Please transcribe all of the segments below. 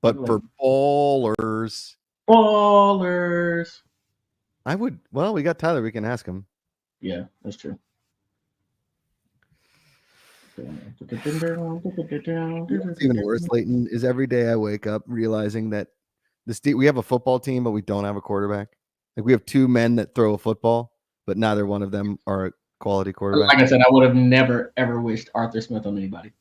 But for ballers, I would. Well, we got Tyler. We can ask him. Yeah, that's true. What's even worse, Leighton, is every day I wake up realizing that we have a football team, but we don't have a quarterback. Like we have two men that throw a football, but neither one of them are a quality quarterback. Like I said, I would have never ever wished Arthur Smith on anybody.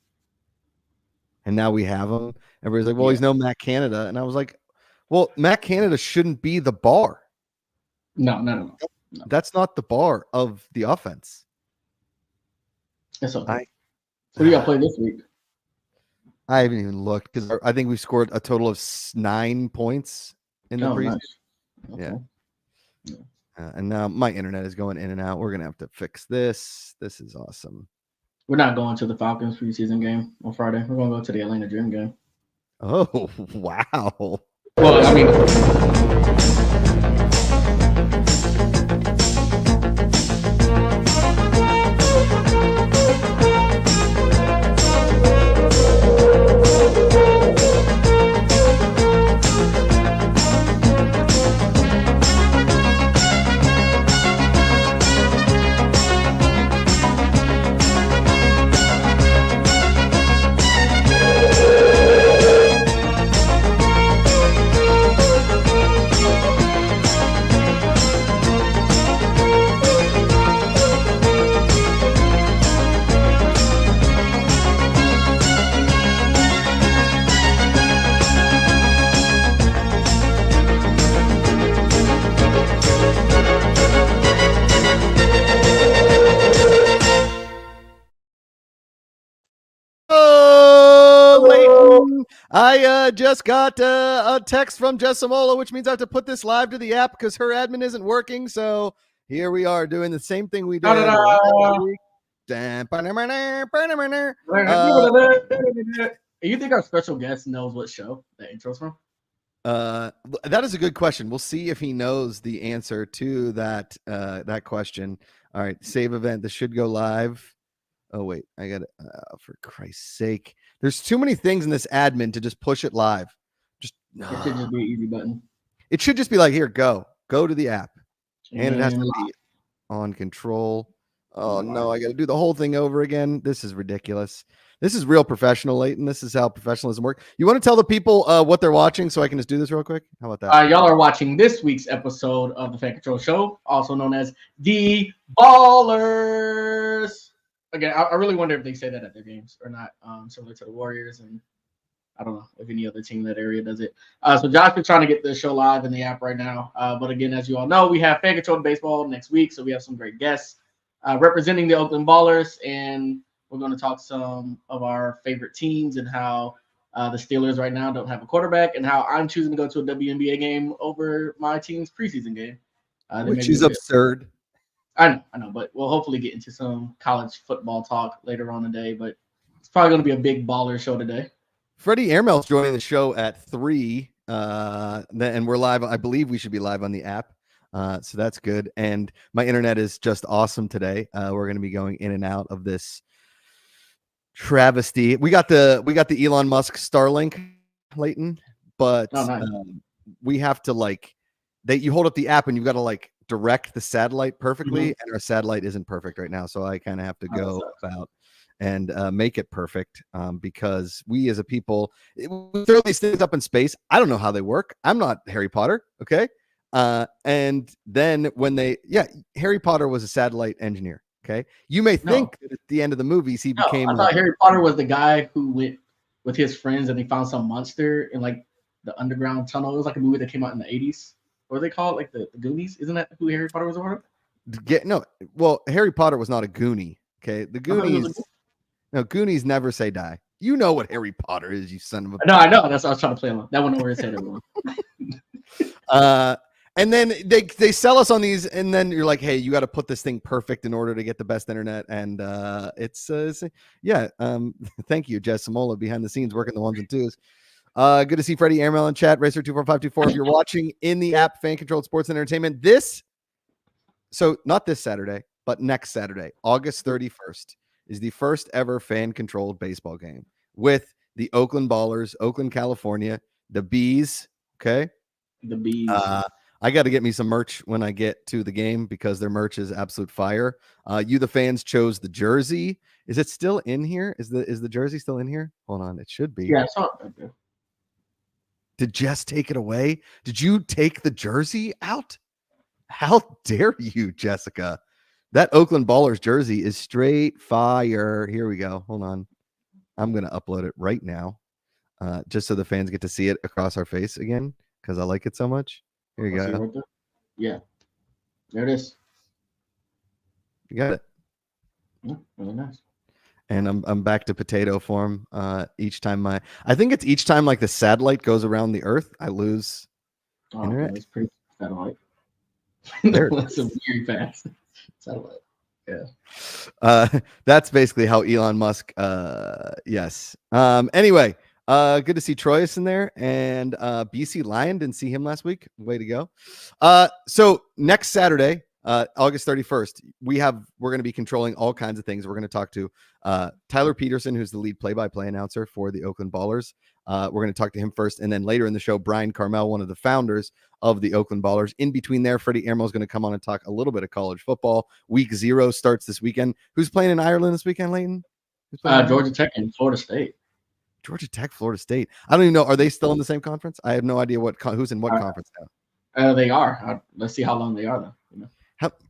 And now we have him. Everybody's like, well, he's no Matt Canada. And I was like, well, Matt Canada shouldn't be the bar. No. That's not the bar of the offense. It's okay. Who do you got play this week? I haven't even looked because I think we scored a total of 9 points in the preseason. Nice. Okay. Yeah. And now my internet is going in and out. We're going to have to fix this. This is awesome. We're not going to the Falcons preseason game on Friday. We're going to go to the Atlanta Dream game. Oh, wow. Well, I mean... I just got a text from Jessamola, which means I have to put this live to the app because her admin isn't working. So here we are doing the same thing we did. You think our special guest knows what show that intro's from? That is a good question. We'll see if he knows the answer to that that question. All right, save event. This should go live. Oh wait, I got it. For Christ's sake, there's too many things in this admin to just push it live. It should just be an easy button. It should just be like, here, go to the app, and it has to be on control. Oh no, I got to do the whole thing over again. This is ridiculous. This is real professional, Leighton. This is how professionalism works. You want to tell the people what they're watching so I can just do this real quick? How about that? Y'all are watching this week's episode of the Fan Control Show, also known as The Ballers. Again, I really wonder if they say that at their games or not, similar to the Warriors, and I don't know if any other team in that area does it. So Josh been trying to get the show live in the app right now. But again, as you all know, we have Fan Control Baseball next week, so we have some great guests representing the Oakland Ballers, and we're going to talk some of our favorite teams and how the Steelers right now don't have a quarterback and how I'm choosing to go to a WNBA game over my team's preseason game. Which is absurd. I know, but we'll hopefully get into some college football talk later on today, but it's probably going to be a big baller show today. Freddie Airmail's joining the show at 3, and we're live. I believe we should be live on the app, so that's good. And my internet is just awesome today. We're going to be going in and out of this travesty. We got the Elon Musk Starlink, Leighton, but we have to you hold up the app and you've got to direct the satellite perfectly, and our satellite isn't perfect right now, so I kind of have to go about and make it perfect because we as a people we throw these things up in space. I don't know how they work. I'm not Harry Potter, okay? And then when Harry Potter was a satellite engineer, okay? You may think that at the end of the movies he became. I thought Harry Potter was the guy who went with his friends and they found some monster in the underground tunnel. It was a movie that came out in the 80s. What do they call it? The Goonies? Isn't that who Harry Potter was a part of? Well, Harry Potter was not a Goonie. Okay, the Goonies. No, Goonies never say die. You know what Harry Potter is, you son of a. No, I know. That's what I was trying to play on. That one over his head, everyone. And then they sell us on these, and then you're like, hey, you got to put this thing perfect in order to get the best internet. And thank you, Jess Samola, behind the scenes working the ones and twos. Good to see Freddie Airmail in chat. Racer24524. If you're watching in the app, Fan Controlled Sports and Entertainment, not this Saturday, but next Saturday, August 31st, is the first ever fan controlled baseball game with the Oakland Ballers, Oakland, California, the bees. Okay. The bees. I got to get me some merch when I get to the game because their merch is absolute fire. You, the fans, chose the jersey. Is it still in here? Is the jersey still in here? Hold on, it should be. Yeah, I saw it right there. Did Jess take it away? Did you take the jersey out? How dare you, Jessica? That Oakland Ballers jersey is straight fire. Here we go. Hold on. I'm going to upload it right now just so the fans get to see it across our face again because I like it so much. Here you go. Right there. Yeah. There it is. You got it. Yeah, really nice. And I'm back to potato form. Each time I think it's each time like the satellite goes around the Earth, I lose internet. It's pretty satellite. There That's a very fast satellite. Yeah. That's basically how Elon Musk. Yes. Anyway, good to see Troyus in there, and BC Lion, didn't see him last week. Way to go. So next Saturday, August 31st, we're going to be controlling all kinds of things. We're going to talk to Tyler Petersen, who's the lead play-by-play announcer for the Oakland Ballers. We're going to talk to him first, and then later in the show, Bryan Carmel, one of the founders of the Oakland Ballers. In between there, Freddie Airmo is going to come on and talk a little bit of college football. Week 0 starts this weekend. Who's playing in Ireland this weekend, Leighton? Georgia Tech and Florida State. Georgia Tech, Florida State. I don't even know. Are they still in the same conference? I have no idea who's in what conference now. They are. Let's see how long they are, though. You know?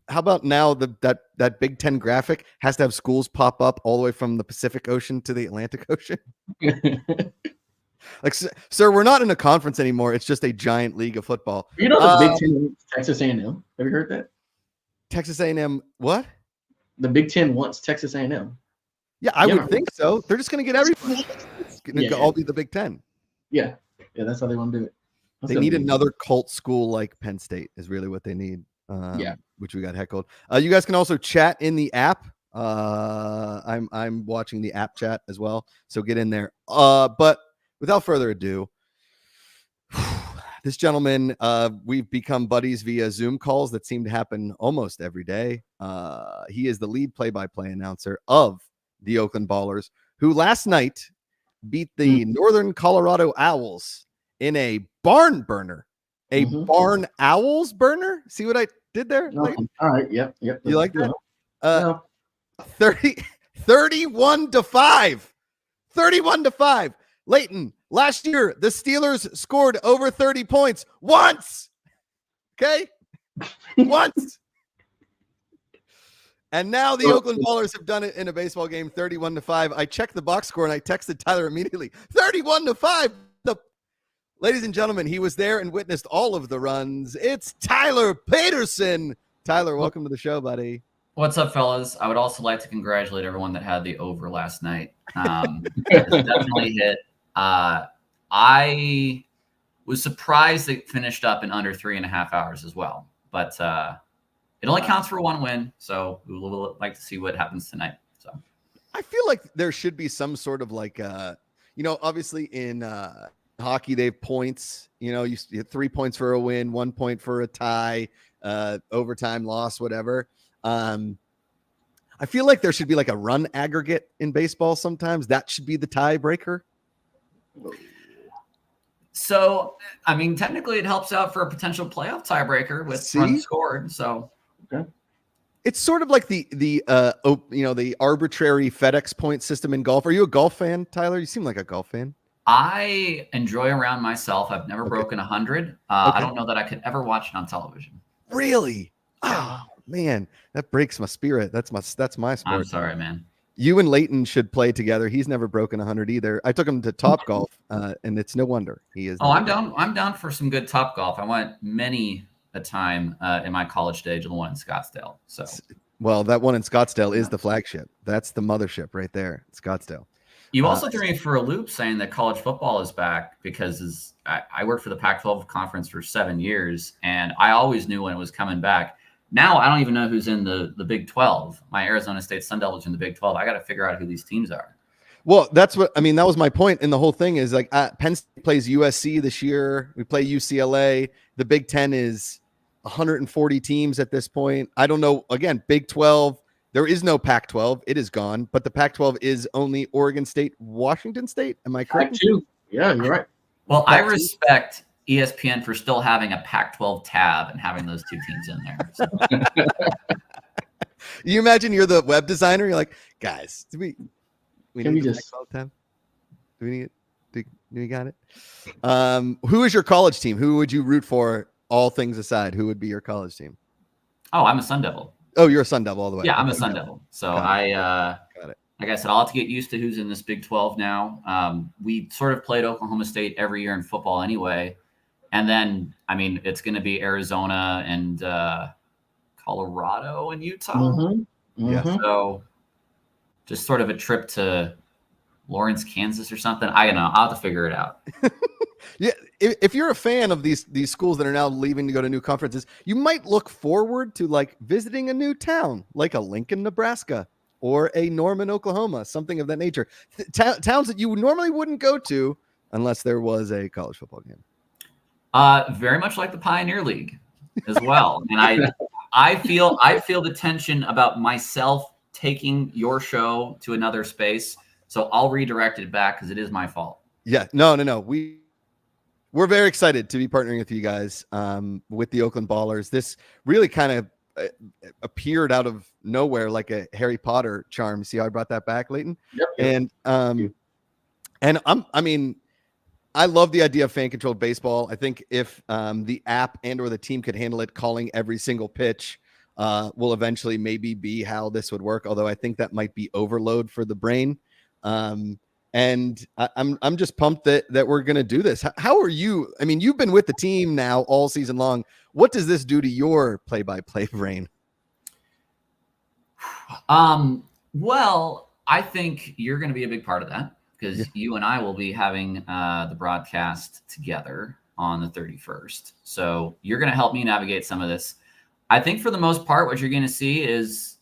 How about now that Big Ten graphic has to have schools pop up all the way from the Pacific Ocean to the Atlantic Ocean? Like, sir, we're not in a conference anymore. It's just a giant league of football. You know the Big Ten wants Texas A&M. Have you heard that? Texas A&M, what? The Big Ten wants Texas A&M. Yeah, I would think so. They're just going to get everybody. It's going to all be the Big Ten. Yeah, that's how they want to do it. They need another cult school like Penn State is really what they need. Which we got heckled. You guys can also chat in the app. I'm watching the app chat as well, so get in there. But without further ado, this gentleman, we've become buddies via Zoom calls that seem to happen almost every day. He is the lead play-by-play announcer of the Oakland Ballers, who last night beat the Northern Colorado Owls in a barn burner. A barn owls burner? See what I did there? All right. Yep. You like that? 31-5. 31-5. Leighton, last year, the Steelers scored over 30 points once. Okay? Once. And now the Oakland Ballers have done it in a baseball game, 31-5. I checked the box score and I texted Tyler immediately. 31-5. Ladies and gentlemen, he was there and witnessed all of the runs. It's Tyler Petersen. Tyler, welcome to the show, buddy. What's up, fellas? I would also like to congratulate everyone that had the over last night. It's definitely hit. I was surprised it finished up in under 3.5 hours as well. But it only counts for one win, so we will like to see what happens tonight. So I feel like there should be some sort of like, obviously in hockey they have points. You have 3 points for a win, 1 point for a tie, overtime loss, whatever. I feel like there should be like a run aggregate in baseball. Sometimes that should be the tiebreaker. So, I mean, technically it helps out for a potential playoff tiebreaker with runs scored. So, okay. It's sort of like the arbitrary FedEx point system in golf. Are you a golf fan, Tyler? You seem like a golf fan. I enjoy around myself. I've never broken 100. I don't know that I could ever watch it on television. Really? Oh man, that breaks my spirit. That's my sport. I'm sorry, man. You and Leighton should play together. He's never broken 100 either. I took him to Top Golf, and it's no wonder he is. Oh, I'm down. I'm down for some good Top Golf. I went many a time in my college days to the one in Scottsdale. So, well, that one in Scottsdale is the flagship. That's the mothership right there, Scottsdale. You also threw me for a loop saying that college football is back because I worked for the Pac-12 conference for 7 years, and I always knew when it was coming back. Now I don't even know who's in the Big 12. My Arizona State Sun Devils in the Big 12. I got to figure out who these teams are. Well, that's what I mean. That was my point in the whole thing is like Penn State plays USC this year. We play UCLA. The Big 10 is 140 teams at this point. I don't know. Again, Big 12. There is no Pac-12. It is gone. But the Pac-12 is only Oregon State, Washington State. Am I correct? Pac-2. Yeah, you're right. Well, I respect ESPN for still having a Pac-12 tab and having those two teams in there. So. You imagine you're the web designer. You're like, guys, do we need the just Pac-12 tab? Do we need it? Do we got it? Who is your college team? Who would you root for? All things aside, who would be your college team? Oh, I'm a Sun Devil. Oh, you're a Sun Devil all the way. Yeah, I'm a Sun Devil. So got it. Like I said, I'll have to get used to who's in this Big 12 now. We sort of played Oklahoma State every year in football anyway. And then, I mean, it's going to be Arizona and Colorado and Utah. Yeah. So just sort of a trip to Lawrence, Kansas or something. I don't know. I'll have to figure it out. Yeah. If you're a fan of these schools that are now leaving to go to new conferences, you might look forward to like visiting a new town, like a Lincoln, Nebraska, or a Norman, Oklahoma, something of that nature. Towns that you normally wouldn't go to unless there was a college football game. Very much like the Pioneer League as well. And I feel the tension about myself taking your show to another space. So I'll redirect it back because it is my fault. Yeah, no. We're very excited to be partnering with you guys with the Oakland Ballers. This really kind of appeared out of nowhere like a Harry Potter charm. See how I brought that back, Leighton? Yep. And I love the idea of fan-controlled baseball. I think if the app and or the team could handle it, calling every single pitch will eventually maybe be how this would work. Although I think that might be overload for the brain. And I'm just pumped that we're going to do this. How are you? I mean, you've been with the team now all season long. What does this do to your play-by-play brain? Well, I think you're going to be a big part of that because you and I will be having the broadcast together on the 31st. So you're going to help me navigate some of this. I think for the most part, what you're going to see is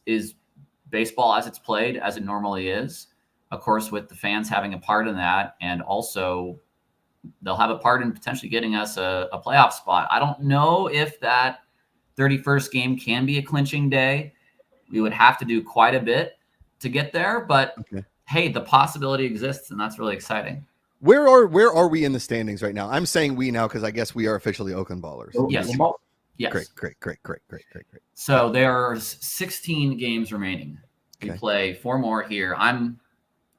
baseball as it's played, as it normally is. Of course, with the fans having a part in that, and also they'll have a part in potentially getting us a playoff spot. I don't know if that 31st game can be a clinching day. We would have to do quite a bit to get there, but hey, the possibility exists, and that's really exciting. Where are we in the standings right now? I'm saying we now because I guess we are officially Oakland Ballers. Yes. Yes. Great. So there are 16 games remaining. We play 4 more here. I'm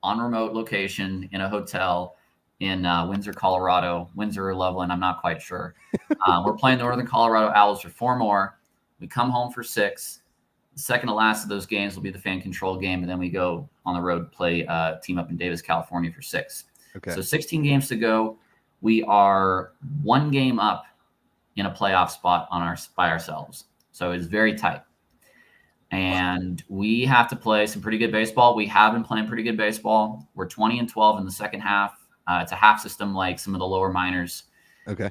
on remote location in a hotel in Windsor, Colorado, Windsor or Loveland. I'm not quite sure. We're playing the Northern Colorado Owls for 4 more. We come home for 6. The second to last of those games will be the fan control game. And then we go on the road, play team up in Davis, California for 6. Okay. So 16 games to go. We are 1 game up in a playoff spot by ourselves. So it's very tight. And we have to play some pretty good baseball. We have been playing pretty good baseball. We're 20-12 in the second half. It's a half system like some of the lower minors. Okay.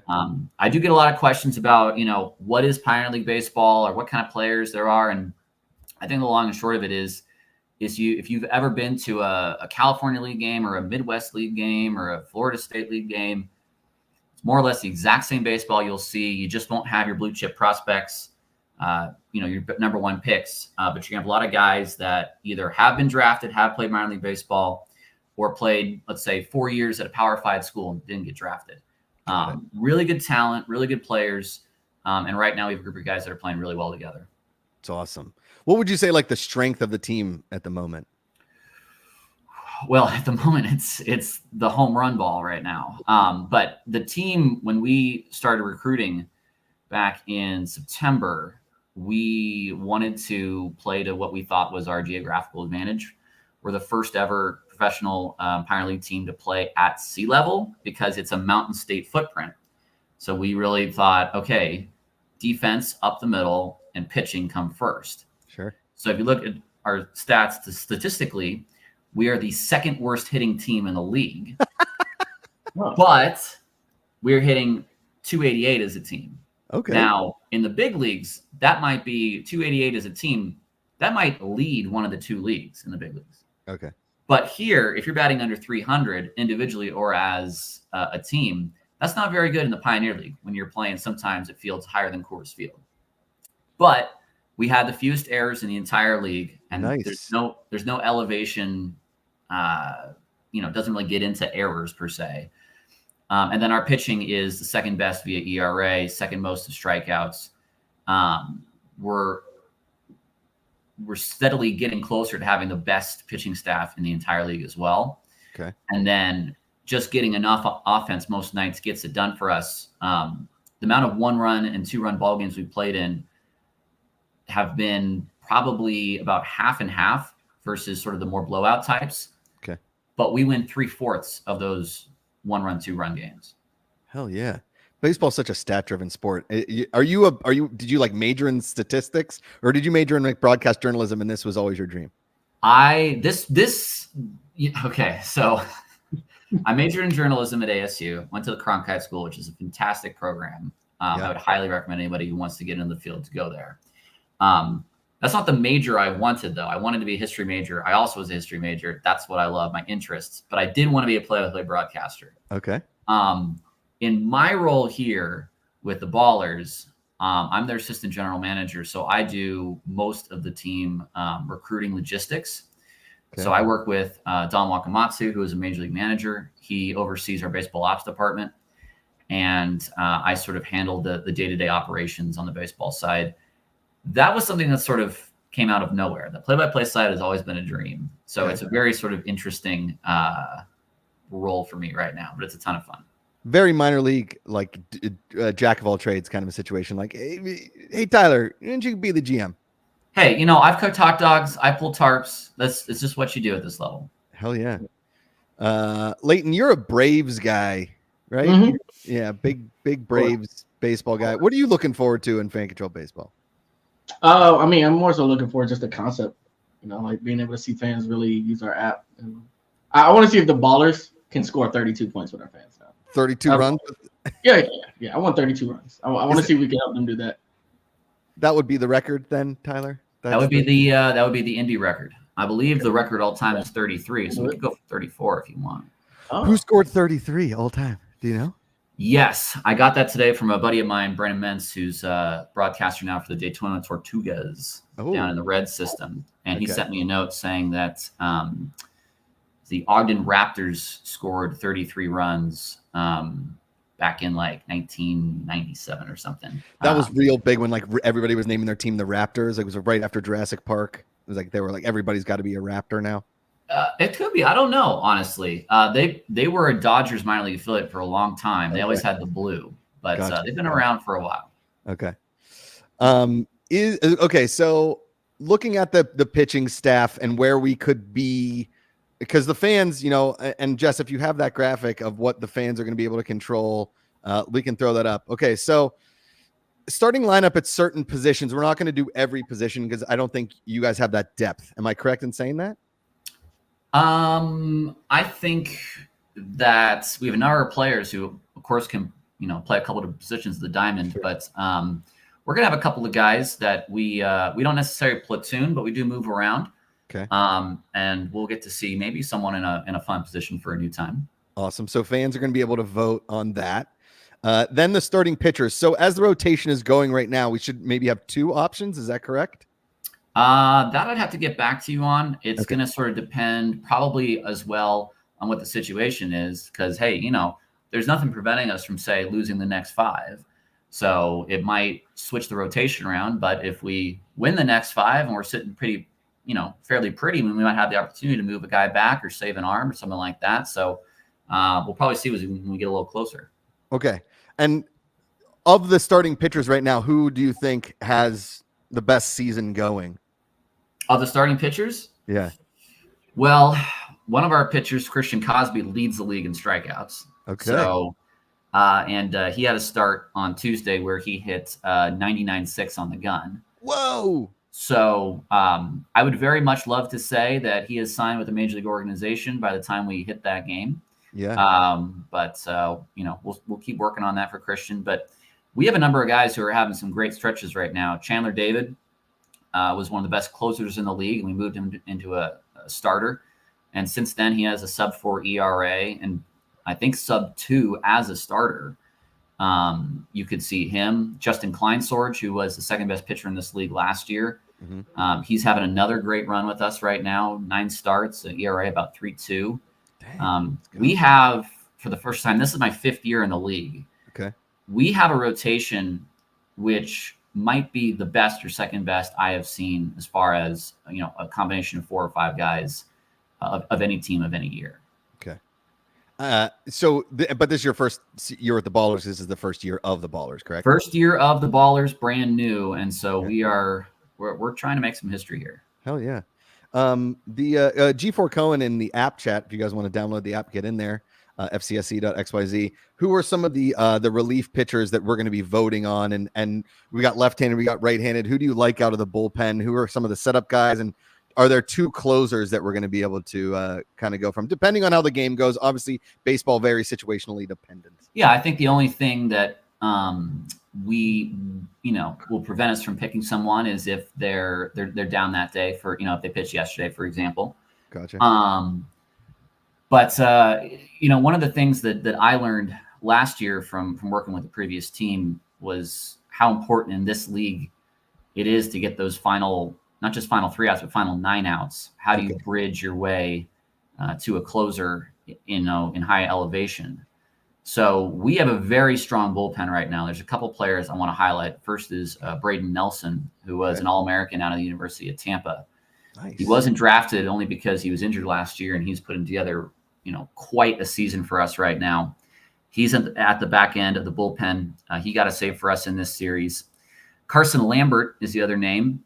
I do get a lot of questions about, what is Pioneer League baseball or what kind of players there are. And I think the long and short of it is if you've ever been to a California League game or a Midwest League game or a Florida State League game, it's more or less the exact same baseball you'll see. You just won't have your blue chip prospects. Your number 1 picks, but you're gonna have a lot of guys that either have been drafted, have played minor league baseball, or played, let's say, 4 years at a Power 5 school and didn't get drafted. Really good talent, really good players, and right now we have a group of guys that are playing really well together. It's awesome. What would you say like the strength of the team at the moment? Well, at the moment, it's the home run ball right now. But the team, when we started recruiting back in September, we wanted to play to what we thought was our geographical advantage. We're the first ever professional Pioneer League team to play at sea level because it's a mountain state footprint. So we really thought, okay, defense up the middle and pitching come first. Sure. So if you look at our stats statistically, we are the 2nd worst hitting team in the league, but we're hitting 288 as a team. Okay. Now, in the big leagues, that might be 288 as a team. That might lead one of the 2 leagues in the big leagues. Okay. But here, if you're batting under 300 individually or as a team, that's not very good in the Pioneer League when you're playing sometimes at fields higher than Coors Field. But we had the fewest errors in the entire league, and there's no elevation. It doesn't really get into errors per se. And then our pitching is the second best via ERA, second most of strikeouts. We're steadily getting closer to having the best pitching staff in the entire league as well. Okay. And then just getting enough offense most nights gets it done for us. The amount of 1-run and 2-run ball games we played in have been probably about half and half versus sort of the more blowout types. Okay. But we win 3/4 of those 1-run, 2-run games. Hell yeah. Baseball's such a stat-driven sport. Did you like major in statistics, or did you major in like broadcast journalism and this was always your dream? Okay, so I majored in journalism at ASU, went to the Cronkite School, which is a fantastic program. I would highly recommend anybody who wants to get into the field to go there. That's not the major I wanted, though. I wanted to be a history major. I also was a history major. That's what I love, my interests. But I did want to be a play-by-play broadcaster. Okay. In my role here with the Ballers, I'm their assistant general manager, so I do most of the team recruiting logistics. Okay. So I work with Don Wakamatsu, who is a major league manager. He oversees our baseball ops department, and I sort of handle the day-to-day operations on the baseball side. That was something that sort of came out of nowhere. The play-by-play side has always been a dream. So it's a very sort of interesting role for me right now, but it's a ton of fun. Very minor league, like jack of all trades kind of a situation. Like, hey Tyler, didn't you be the GM? Hey, I've cooked hot dogs. I pull tarps. It's just what you do at this level. Hell yeah. Leighton, you're a Braves guy, right? Mm-hmm. Yeah, big Braves baseball guy. What are you looking forward to in fan control baseball? I mean, I'm more so looking forward to just the concept, like being able to see fans really use our app. And I want to see if the Ballers can score 32 points with our fans now. 32 runs? Yeah. I want 32 runs. I want to see if we can help them do that. That would be the record then, Tyler? That would be the Indy record. I believe the record all time is 33, so we could go for 34 if you want. Oh. Who scored 33 all time? Do you know? Yes, I got that today from a buddy of mine, Brandon Mentz, who's a broadcaster now for the Daytona Tortugas down in the Red system. And he sent me a note saying that the Ogden Raptors scored 33 runs back in like 1997 or something. That was real big when like everybody was naming their team the Raptors. It was right after Jurassic Park. It was like they were like everybody's got to be a Raptor now. It could be. I don't know, honestly. They were a Dodgers minor league affiliate for a long time. They always had the blue, but they've been around for a while. Okay. So looking at the pitching staff and where we could be, because the fans, and Jess, if you have that graphic of what the fans are going to be able to control, we can throw that up. Okay, so starting lineup at certain positions. We're not going to do every position because I don't think you guys have that depth. Am I correct in saying that? I think that we have a number of players who, of course, can play a couple of positions of the diamond, sure. But we're gonna have a couple of guys that we don't necessarily platoon, but we do move around. Okay. And we'll get to see maybe someone in a fun position for a new time. Awesome. So fans are going to be able to vote on that. Then the starting pitchers. So as the rotation is going right now, we should maybe have 2 options. Is that correct? That I'd have to get back to you on. It's going to sort of depend probably as well on what the situation is. Because, hey, there's nothing preventing us from, say, losing the next 5. So it might switch the rotation around. But if we win the next 5 and we're sitting pretty, fairly pretty, we might have the opportunity to move a guy back or save an arm or something like that. So we'll probably see when we get a little closer. Okay. And of the starting pitchers right now, who do you think has the best season going? Of the starting pitchers? Yeah. Well, one of our pitchers, Christian Cosby, leads the league in strikeouts. Okay. So, and he had a start on Tuesday where he hit 99.6 on the gun. Whoa. So I would very much love to say that he is signed with a major league organization by the time we hit that game. Yeah. But we'll keep working on that for Christian. But we have a number of guys who are having some great stretches right now. Chandler David was one of the best closers in the league, and we moved him into a starter. And since then, he has a sub-4 ERA and I think sub-2 as a starter. You could see him. Justin Kleinsorge, who was the second best pitcher in this league last year. Mm-hmm. He's having another great run with us right now. 9 starts, an ERA about 3.2. We have for the first time. This is my 5th year in the league. Okay. We have a rotation which might be the best or second best I have seen as far as, a combination of 4 or 5 guys of any team of any year. Okay. But this is your first year with the Ballers. This is the first year of the Ballers, correct? First year of the Ballers, brand new. And so we're trying to make some history here. Hell yeah. The G4 Cohen in the app chat, if you guys want to download the app, get in there. FCSC.xyz. Who are some of the relief pitchers that we're going to be voting on? And we got left-handed, we got right-handed. Who do you like out of the bullpen? Who are some of the setup guys? And are there 2 closers that we're going to be able to kind of go from, depending on how the game goes? Obviously, baseball very situationally dependent. Yeah, I think the only thing that we will prevent us from picking someone is if they're down that day for if they pitched yesterday, for example. Gotcha. But one of the things that I learned last year from working with the previous team was how important in this league it is to get those not just final 3 outs, but final 9 outs. How do you bridge your way to a closer, in high elevation? So we have a very strong bullpen right now. There's a couple players I want to highlight. First is Braden Nelson, who was an All-American out of the University of Tampa. Nice. He wasn't drafted only because he was injured last year, and he's putting together, quite a season for us right now. He's at the back end of the bullpen. He got a save for us in this series. Carson Lambert is the other name.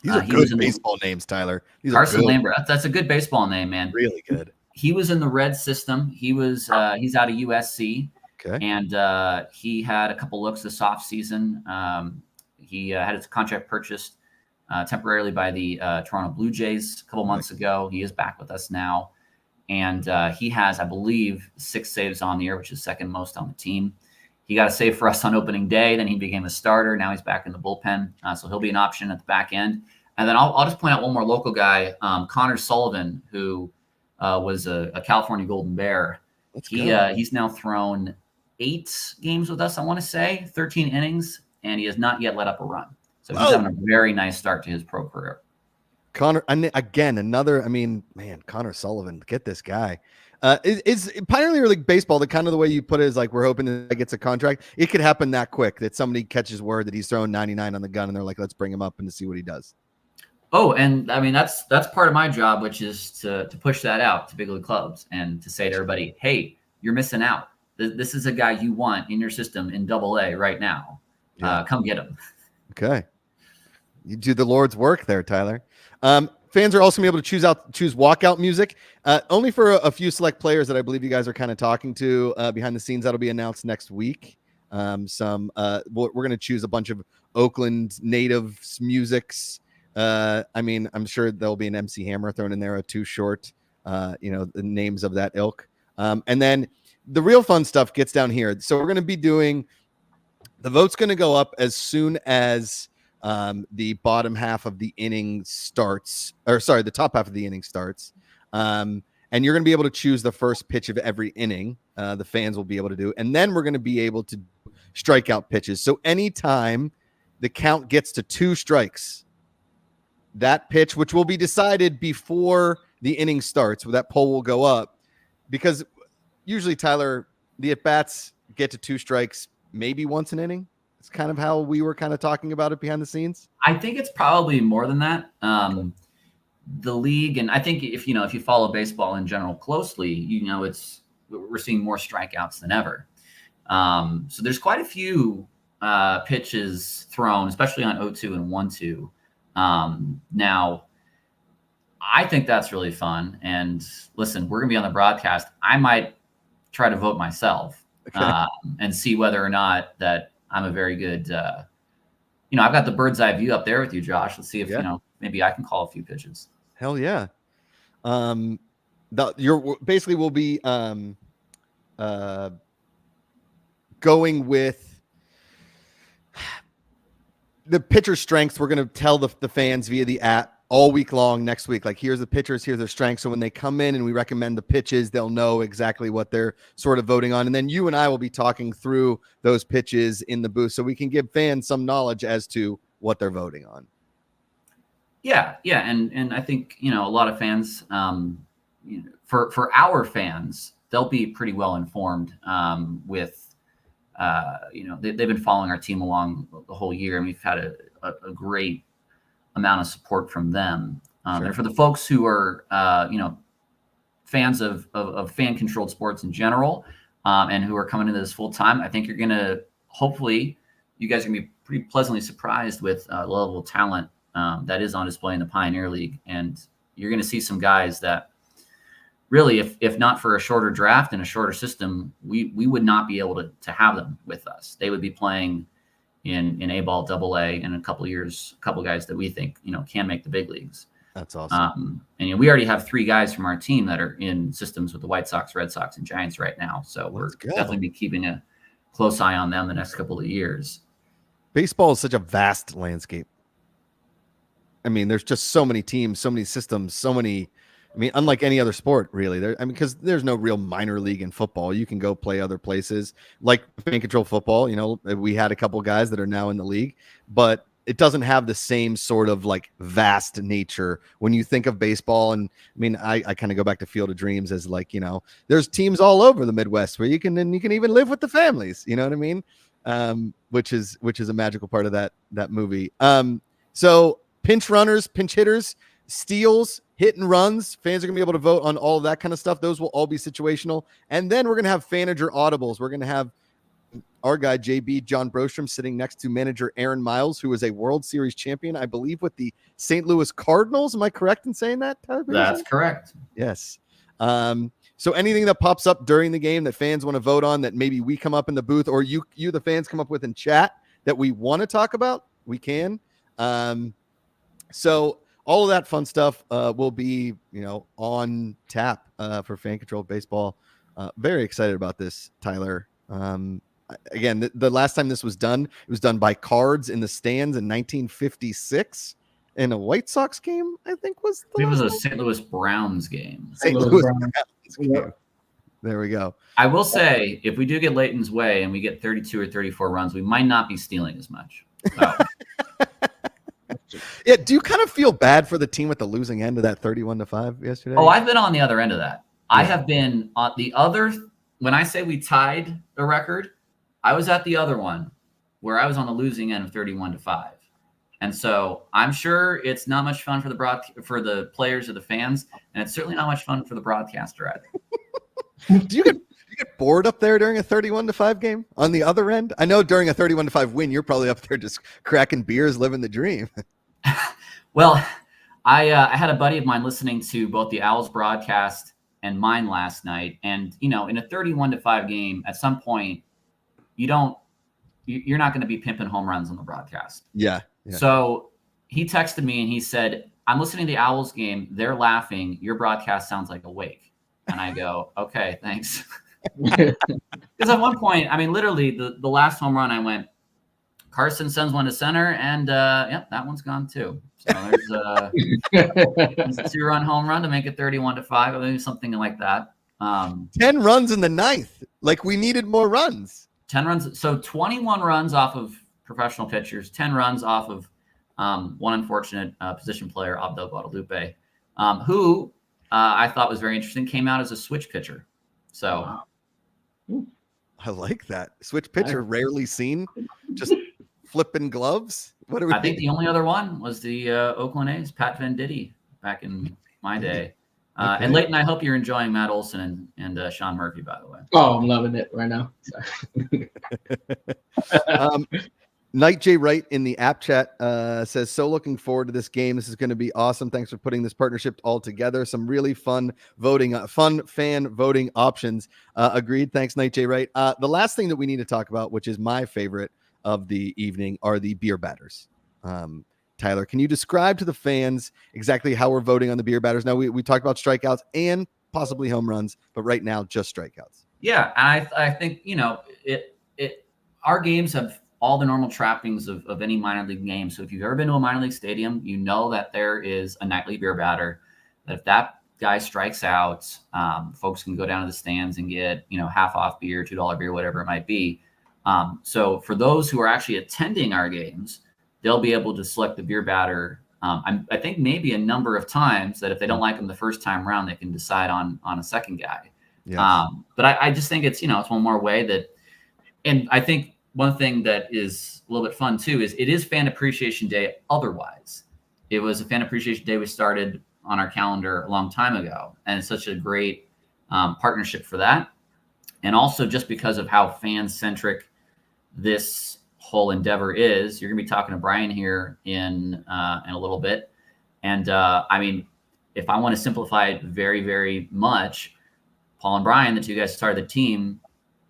These are good baseball names, Tyler. Carson Lambert. That's a good baseball name, man. Really good. He was in the Red system. He's out of USC. Okay. And he had a couple looks this offseason. He had his contract purchased temporarily by the Toronto Blue Jays a couple months ago. He is back with us now. And he has, I believe, 6 saves on the year, which is second most on the team. He got a save for us on opening day. Then he became a starter. Now he's back in the bullpen. So he'll be an option at the back end. And then I'll just point out one more local guy, Connor Sullivan, who was a California Golden Bear. He's now thrown 8 games with us, I want to say, 13 innings, and he has not yet let up a run. So he's having a very nice start to his pro career. Connor, again, Connor Sullivan, get this guy. Is Pioneer League Baseball the kind of the way you put it is like we're hoping that he gets a contract? It could happen that quick that somebody catches word that he's throwing 99 on the gun and they're like, let's bring him up and to see what he does. Oh, and that's part of my job, which is to push that out to big league clubs and to say to everybody, hey, you're missing out. This is a guy you want in your system in AA right now. Come get him. Okay. You do the Lord's work there, Tyler. Fans are also going to be able to choose walkout music, only for a few select players that I believe you guys are kind of talking to behind the scenes. That'll be announced next week. We're going to choose a bunch of Oakland native musics. I'm sure there'll be an MC Hammer thrown in there, a Too Short, the names of that ilk. And then the real fun stuff gets down here. So we're going to be doing, the vote's going to go up as soon as the bottom half of the inning starts, the top half of the inning starts. And you're going to be able to choose the first pitch of every inning. The fans will be able to do, and then we're going to be able to strike out pitches. So anytime the count gets to 2 strikes, that pitch, which will be decided before the inning starts, that poll will go up, because usually, Tyler, the at-bats get to 2 strikes maybe once an inning. It's kind of how we were kind of talking about it behind the scenes. I think it's probably more than that. The league, and I think if you follow baseball in general closely, we're seeing more strikeouts than ever. So there's quite a few pitches thrown, especially on 0-2 and 1-2. Now, I think that's really fun. And listen, we're going to be on the broadcast. I might try to vote myself and see whether or not that I'm a very good, I've got the bird's eye view up there with you, Josh. Let's see if, maybe I can call a few pitches. Hell yeah. You're basically will be going with the pitcher strengths. We're going to tell the fans via the app all week long next week. Like, here's the pitchers, here's their strengths. So when they come in and we recommend the pitches, they'll know exactly what they're sort of voting on. And then you and I will be talking through those pitches in the booth so we can give fans some knowledge as to what they're voting on. Yeah. And I think, a lot of fans, for our fans, they'll be pretty well informed with, they've been following our team along the whole year, and we've had a great amount of support from them. Sure. And for the folks who are, fans of fan-controlled sports in general, and who are coming into this full time, I think you're going to, hopefully, you guys are going to be pretty pleasantly surprised with the level of talent that is on display in the Pioneer League. And you're going to see some guys that really, if not for a shorter draft and a shorter system, we would not be able to have them with us. They would be playing in A-ball, AA, in a couple of years, a couple of guys that we think, can make the big leagues. That's awesome. And we already have 3 guys from our team that are in systems with the White Sox, Red Sox, and Giants right now. So we're definitely be keeping a close eye on them the next couple of years. Baseball is such a vast landscape. I mean, there's just so many teams, so many systems, so many. I mean, unlike any other sport, really. Because there's no real minor league in football. You can go play other places, like fan control football. We had a couple guys that are now in the league, but it doesn't have the same sort of like vast nature when you think of baseball. And I mean, I kind of go back to Field of Dreams as like, there's teams all over the Midwest where you can even live with the families. You know what I mean? Which is a magical part of that movie. So pinch runners, pinch hitters, steals, hit and runs. Fans are gonna be able to vote on all of that kind of stuff. Those will all be situational. And then we're gonna have Fanager audibles. We're gonna have our guy JB John Brostrom sitting next to manager Aaron Miles, who is a World Series champion, I believe, with the St. Louis Cardinals. Am I correct in saying that, Tyler? That's correct. Yes. So anything that pops up during the game that fans want to vote on, that maybe we come up in the booth, or you the fans come up with in chat that we want to talk about, we can. So all of that fun stuff will be, on tap for Fan Controlled Baseball. Very excited about this, Tyler. Again, the last time this was done, it was done by cards in the stands in 1956 in a White Sox game, I think was the It was a St. Louis Browns game. St. Louis Browns game. There we go. I will say, if we do get Leighton's way and we get 32 or 34 runs, we might not be stealing as much. So. Yeah, do you kind of feel bad for the team at the losing end of that 31-5 yesterday? Oh, I've been on the other end of that. Yeah. I have been on the other. When I say we tied the record, I was at the other one where I was on the losing end of 31-5. And so I'm sure it's not much fun for the players or the fans, and it's certainly not much fun for the broadcaster either. Do you get bored up there during a 31-5 game on the other end? I know during a 31-5 win, you're probably up there just cracking beers, living the dream. Well, I had a buddy of mine listening to both the Owls broadcast and mine last night. And, in a 31-5 game, at some point, you're not going to be pimping home runs on the broadcast. Yeah. So he texted me and he said, I'm listening to the Owls game. They're laughing. Your broadcast sounds like a wake. And I go, okay, thanks. Because at one point, I mean, literally the last home run, I went, Carson sends one to center, and yep, that one's gone too. So there's a 2-run home run to make it 31-5, or maybe something like that. 10 runs in the ninth. Like, we needed more runs. 10 runs. So 21 runs off of professional pitchers, 10 runs off of one unfortunate position player, Abdel Guadalupe, who I thought was very interesting, came out as a switch pitcher. So I like that. Switch pitcher, rarely seen. Just flipping gloves. What are we? I think the only other one was the Oakland A's, Pat Venditti, back in my day. Okay. And Leighton, I hope you're enjoying Matt Olson and Sean Murphy, by the way. Oh, I'm loving it right now. Night J Wright in the app chat says, so looking forward to this game. This is going to be awesome. Thanks for putting this partnership all together. Some really fun fan voting options. Agreed. Thanks, Night J Wright. The last thing that we need to talk about, which is my favorite of the evening, are the beer batters. Tyler, can you describe to the fans exactly how we're voting on the beer batters? Now, we talked about strikeouts and possibly home runs, but right now just strikeouts. Yeah, and I think, our games have all the normal trappings of any minor league game. So if you've ever been to a minor league stadium, you know that there is a nightly beer batter, that if that guy strikes out, folks can go down to the stands and get, half off beer, $2 beer, whatever it might be. So for those who are actually attending our games, they'll be able to select the beer batter. I think maybe a number of times that if they don't like them the first time around, they can decide on a second guy. Yes. But I just think it's, it's one more way that, and I think one thing that is a little bit fun too is it is Fan Appreciation Day. Otherwise, it was a Fan Appreciation Day we started on our calendar a long time ago, and it's such a great partnership for that. And also just because of how fan-centric this whole endeavor is, you're going to be talking to Bryan here in a little bit. And I mean, if I want to simplify it very, very much, Paul and Bryan, the two guys who started the team,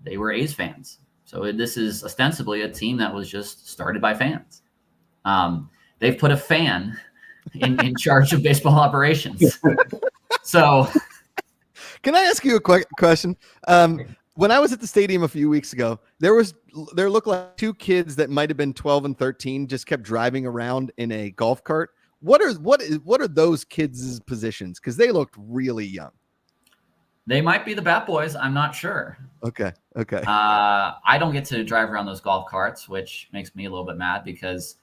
they were A's fans. So this is ostensibly a team that was just started by fans. They've put a fan in charge of baseball operations. So can I ask you a quick question? When I was at the stadium a few weeks ago, there looked like two kids that might have been 12 and 13 just kept driving around in a golf cart. What are those kids' positions? Because they looked really young. They might be the Bat Boys. I'm not sure. Okay. I don't get to drive around those golf carts, which makes me a little bit mad because,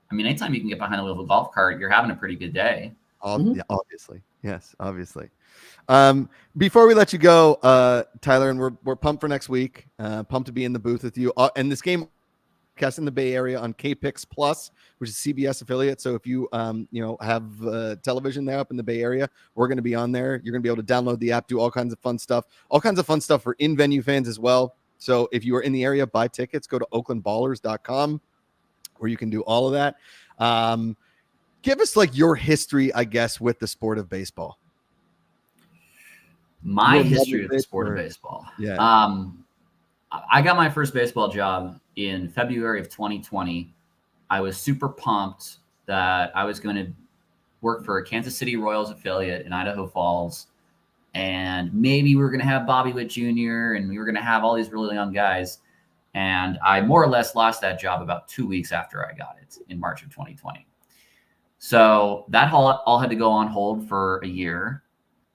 I mean, anytime you can get behind the wheel of a golf cart, you're having a pretty good day. Yeah, obviously. Yes, obviously. Before we let you go, Tyler, and we're pumped for next week. Pumped to be in the booth with you. And this game cast in the Bay Area on KPIX Plus, which is CBS affiliate. So if you have television there up in the Bay Area, we're going to be on there. You're going to be able to download the app, do all kinds of fun stuff for in-venue fans as well. So if you are in the area, buy tickets, go to oaklandballers.com where you can do all of that. Give us like your history, I guess, with the sport of baseball. My history with the sport of baseball. Yeah. I got my first baseball job in February of 2020. I was super pumped that I was going to work for a Kansas City Royals affiliate in Idaho Falls. And maybe we were going to have Bobby Witt Jr. and we were going to have all these really young guys. And I more or less lost that job about 2 weeks after I got it in March of 2020. So that all had to go on hold for a year.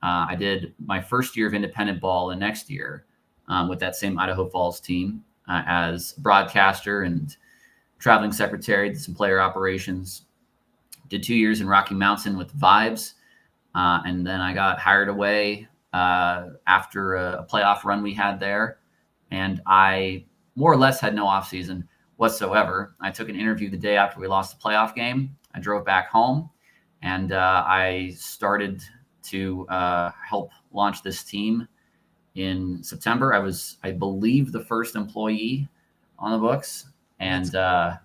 I did my first year of independent ball the next year with that same Idaho Falls team as broadcaster and traveling secretary, did some player operations, did 2 years in Rocky Mountain with Vibes. And then I got hired away after a playoff run we had there. And I more or less had no off season whatsoever. I took an interview the day after we lost the playoff game. I drove back home and I started to help launch this team in September. I was, I believe, the first employee on the books. And I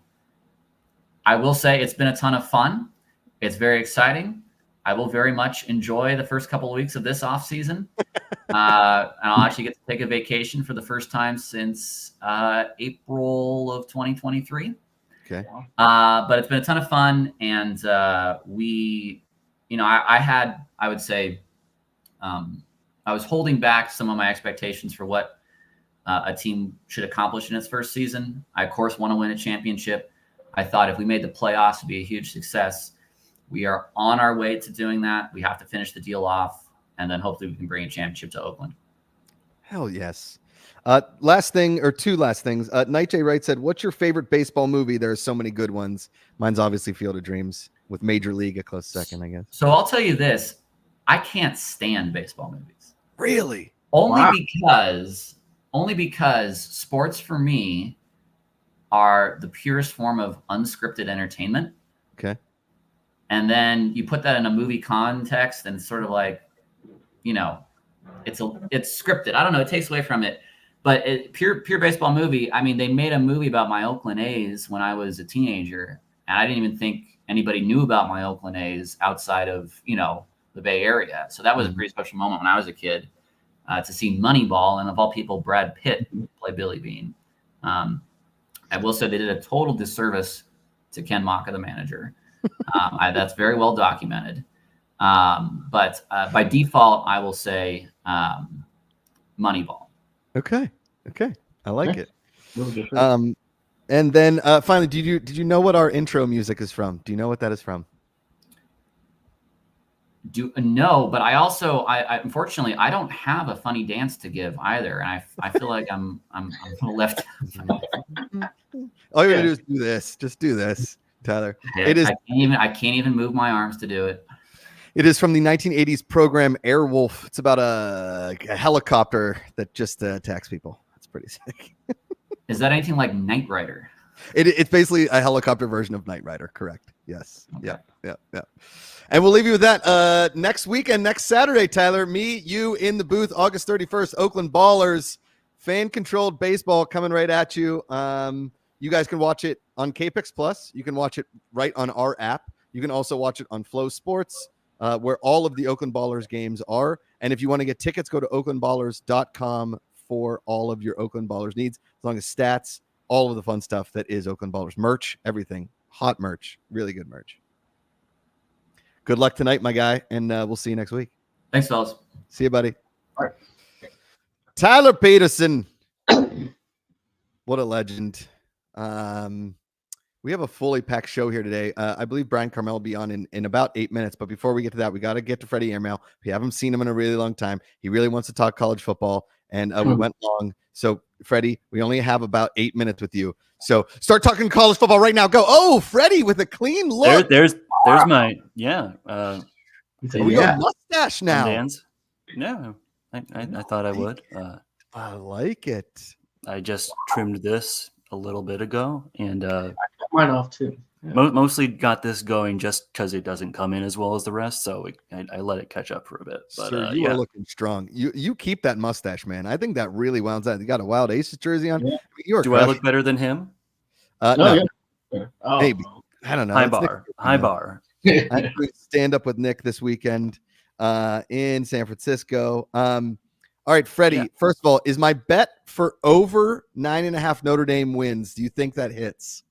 will say it's been a ton of fun. It's very exciting. I will very much enjoy the first couple of weeks of this off season. And I'll actually get to take a vacation for the first time since April of 2023. Okay. But it's been a ton of fun. And we, I would say, I was holding back some of my expectations for what a team should accomplish in its first season. I, of course, want to win a championship. I thought if we made the playoffs, it'd be a huge success. We are on our way to doing that. We have to finish the deal off, and then hopefully we can bring a championship to Oakland. Hell yes. Last thing, or two last things. Night J Wright said, "What's your favorite baseball movie?" There are so many good ones. Mine's obviously Field of Dreams, with Major League a close second, I guess. So I'll tell you this: I can't stand baseball movies. Really? Only because sports for me are the purest form of unscripted entertainment. Okay. And then you put that in a movie context and it's sort of like, it's scripted. I don't know. It takes away from it, but pure baseball movie. I mean, they made a movie about my Oakland A's when I was a teenager, and I didn't even think anybody knew about my Oakland A's outside of, the Bay Area. So that was a pretty special moment when I was a kid to see Moneyball, and of all people, Brad Pitt play Billy Bean. I will say they did a total disservice to Ken Maka, the manager. That's very well documented. But by default, I will say Moneyball. Okay. I like it. And then finally, did you know what our intro music is from? Do you know what that is from? No, but I also, unfortunately, I don't have a funny dance to give either, and I feel like I'm a little left. All you gotta do is do this. Just do this, Tyler. Yeah, I can't even move my arms to do it. It is from the 1980s program Airwolf. It's about a helicopter that just attacks people. It's pretty sick. Is that anything like Knight Rider? It's basically a helicopter version of Knight Rider. Correct. Yes. Okay. Yeah. And we'll leave you with that. Next weekend, next Saturday, Tyler, me, you in the booth, August 31st, Oakland Ballers, fan-controlled baseball coming right at you. You guys can watch it on KPix Plus. You can watch it right on our app. You can also watch it on Flow Sports, where all of the Oakland Ballers games are. And if you want to get tickets, go to oaklandballers.com for all of your Oakland Ballers needs, as long as stats, all of the fun stuff that is Oakland Ballers merch, everything. Hot merch, really good merch. Good luck tonight, my guy, and we'll see you next week. Thanks, fellas. See you, buddy. All right. Tyler Petersen. What a legend. We have a fully packed show here today. I believe Bryan Carmel will be on in about 8 minutes. But before we get to that, we got to get to Freddie Airmail. We haven't seen him in a really long time. He really wants to talk college football, and we went long. So, Freddie, we only have about 8 minutes with you. So start talking college football right now. Go. Oh, Freddie with a clean look. There's my mustache now. Dan's. Yeah, I thought I would. I like it. I just trimmed this a little bit ago, and I cut mine off too. Yeah. mostly got this going just because it doesn't come in as well as the rest, so I let it catch up for a bit. But Sir, you are looking strong. You keep that mustache, man. I think that really wounds out. You got a Wild Aces jersey on. Yeah. Do I look better than him? No. Yeah. Oh. Maybe. I don't know. High bar. I stand up with Nick this weekend in San Francisco. All right, Freddie. Yeah. First of all, is my bet for over 9.5 Notre Dame wins? Do you think that hits?